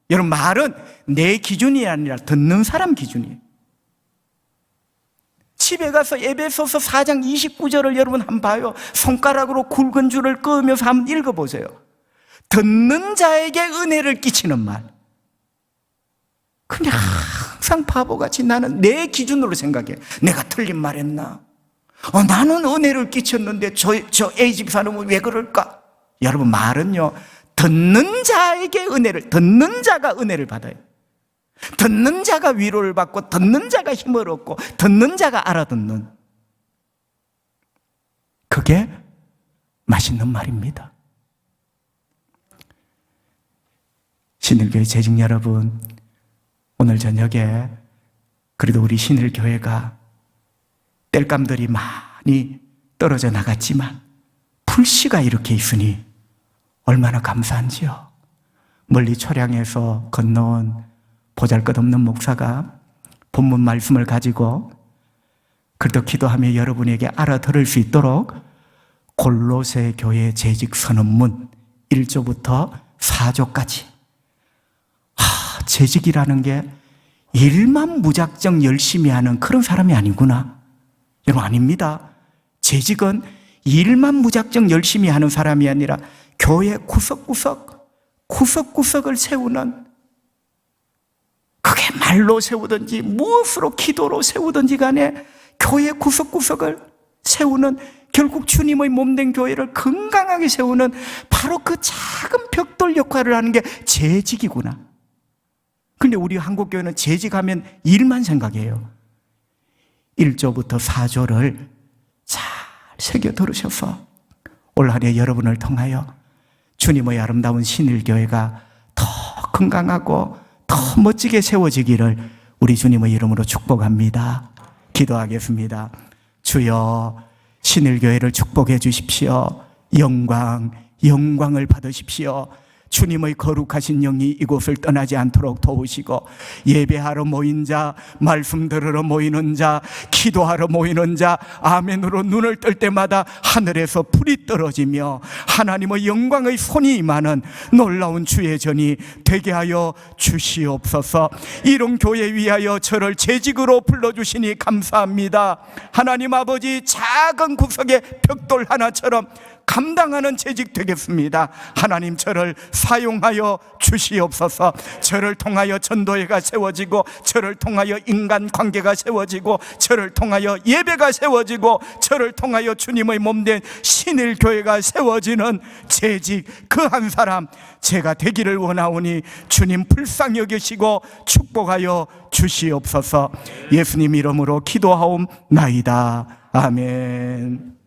여러분, 말은 내 기준이 아니라 듣는 사람 기준이에요. 집에 가서 에베소서 4장 29절을 여러분 한번 봐요. 손가락으로 굵은 줄을 그으면서 한번 읽어보세요. 듣는 자에게 은혜를 끼치는 말. 근데 항상 바보같이 나는 내 기준으로 생각해. 내가 틀린 말 했나? 나는 은혜를 끼쳤는데 저 A 집사람은 왜 그럴까? 여러분, 말은요, 듣는 자에게 은혜를, 듣는 자가 은혜를 받아요. 듣는 자가 위로를 받고, 듣는 자가 힘을 얻고, 듣는 자가 알아듣는, 그게 맛있는 말입니다. 신일교회 재직 여러분, 오늘 저녁에 그래도 우리 신일교회가 땔감들이 많이 떨어져 나갔지만 불씨가 이렇게 있으니 얼마나 감사한지요. 멀리 초량에서 건너온 보잘것없는 목사가 본문 말씀을 가지고 그래도 기도하며 여러분에게 알아들을 수 있도록 골로새 교회 재직 선언문 1조부터 4조까지, 재직이라는 게 일만 무작정 열심히 하는 그런 사람이 아니구나. 여러분, 아닙니다. 재직은 일만 무작정 열심히 하는 사람이 아니라 교회 구석구석을 세우는, 그게 말로 세우든지 무엇으로 기도로 세우든지 간에 교회 구석구석을 세우는, 결국 주님의 몸된 교회를 건강하게 세우는 바로 그 작은 벽돌 역할을 하는 게 재직이구나. 근데 우리 한국교회는 재직하면 일만 생각해요. 1조부터 4조를 잘 새겨 들으셔서 올 한 해 여러분을 통하여 주님의 아름다운 신일교회가 더 건강하고 더 멋지게 세워지기를 우리 주님의 이름으로 축복합니다. 기도하겠습니다. 주여, 신일교회를 축복해 주십시오. 영광을 받으십시오. 주님의 거룩하신 영이 이곳을 떠나지 않도록 도우시고, 예배하러 모인 자, 말씀 들으러 모이는 자, 기도하러 모이는 자, 아멘으로 눈을 뜰 때마다 하늘에서 불이 떨어지며 하나님의 영광의 손이 임하는 놀라운 주의 전이 되게 하여 주시옵소서. 이런 교회 위하여 저를 재직으로 불러주시니 감사합니다. 하나님 아버지, 작은 구석의 벽돌 하나처럼 감당하는 재직 되겠습니다. 하나님, 저를 사용하여 주시옵소서. 저를 통하여 전도회가 세워지고, 저를 통하여 인간관계가 세워지고, 저를 통하여 예배가 세워지고, 저를 통하여 주님의 몸된 신일교회가 세워지는 재직, 그 한 사람 제가 되기를 원하오니 주님 불쌍히 여기시고 축복하여 주시옵소서. 예수님 이름으로 기도하옵나이다. 아멘.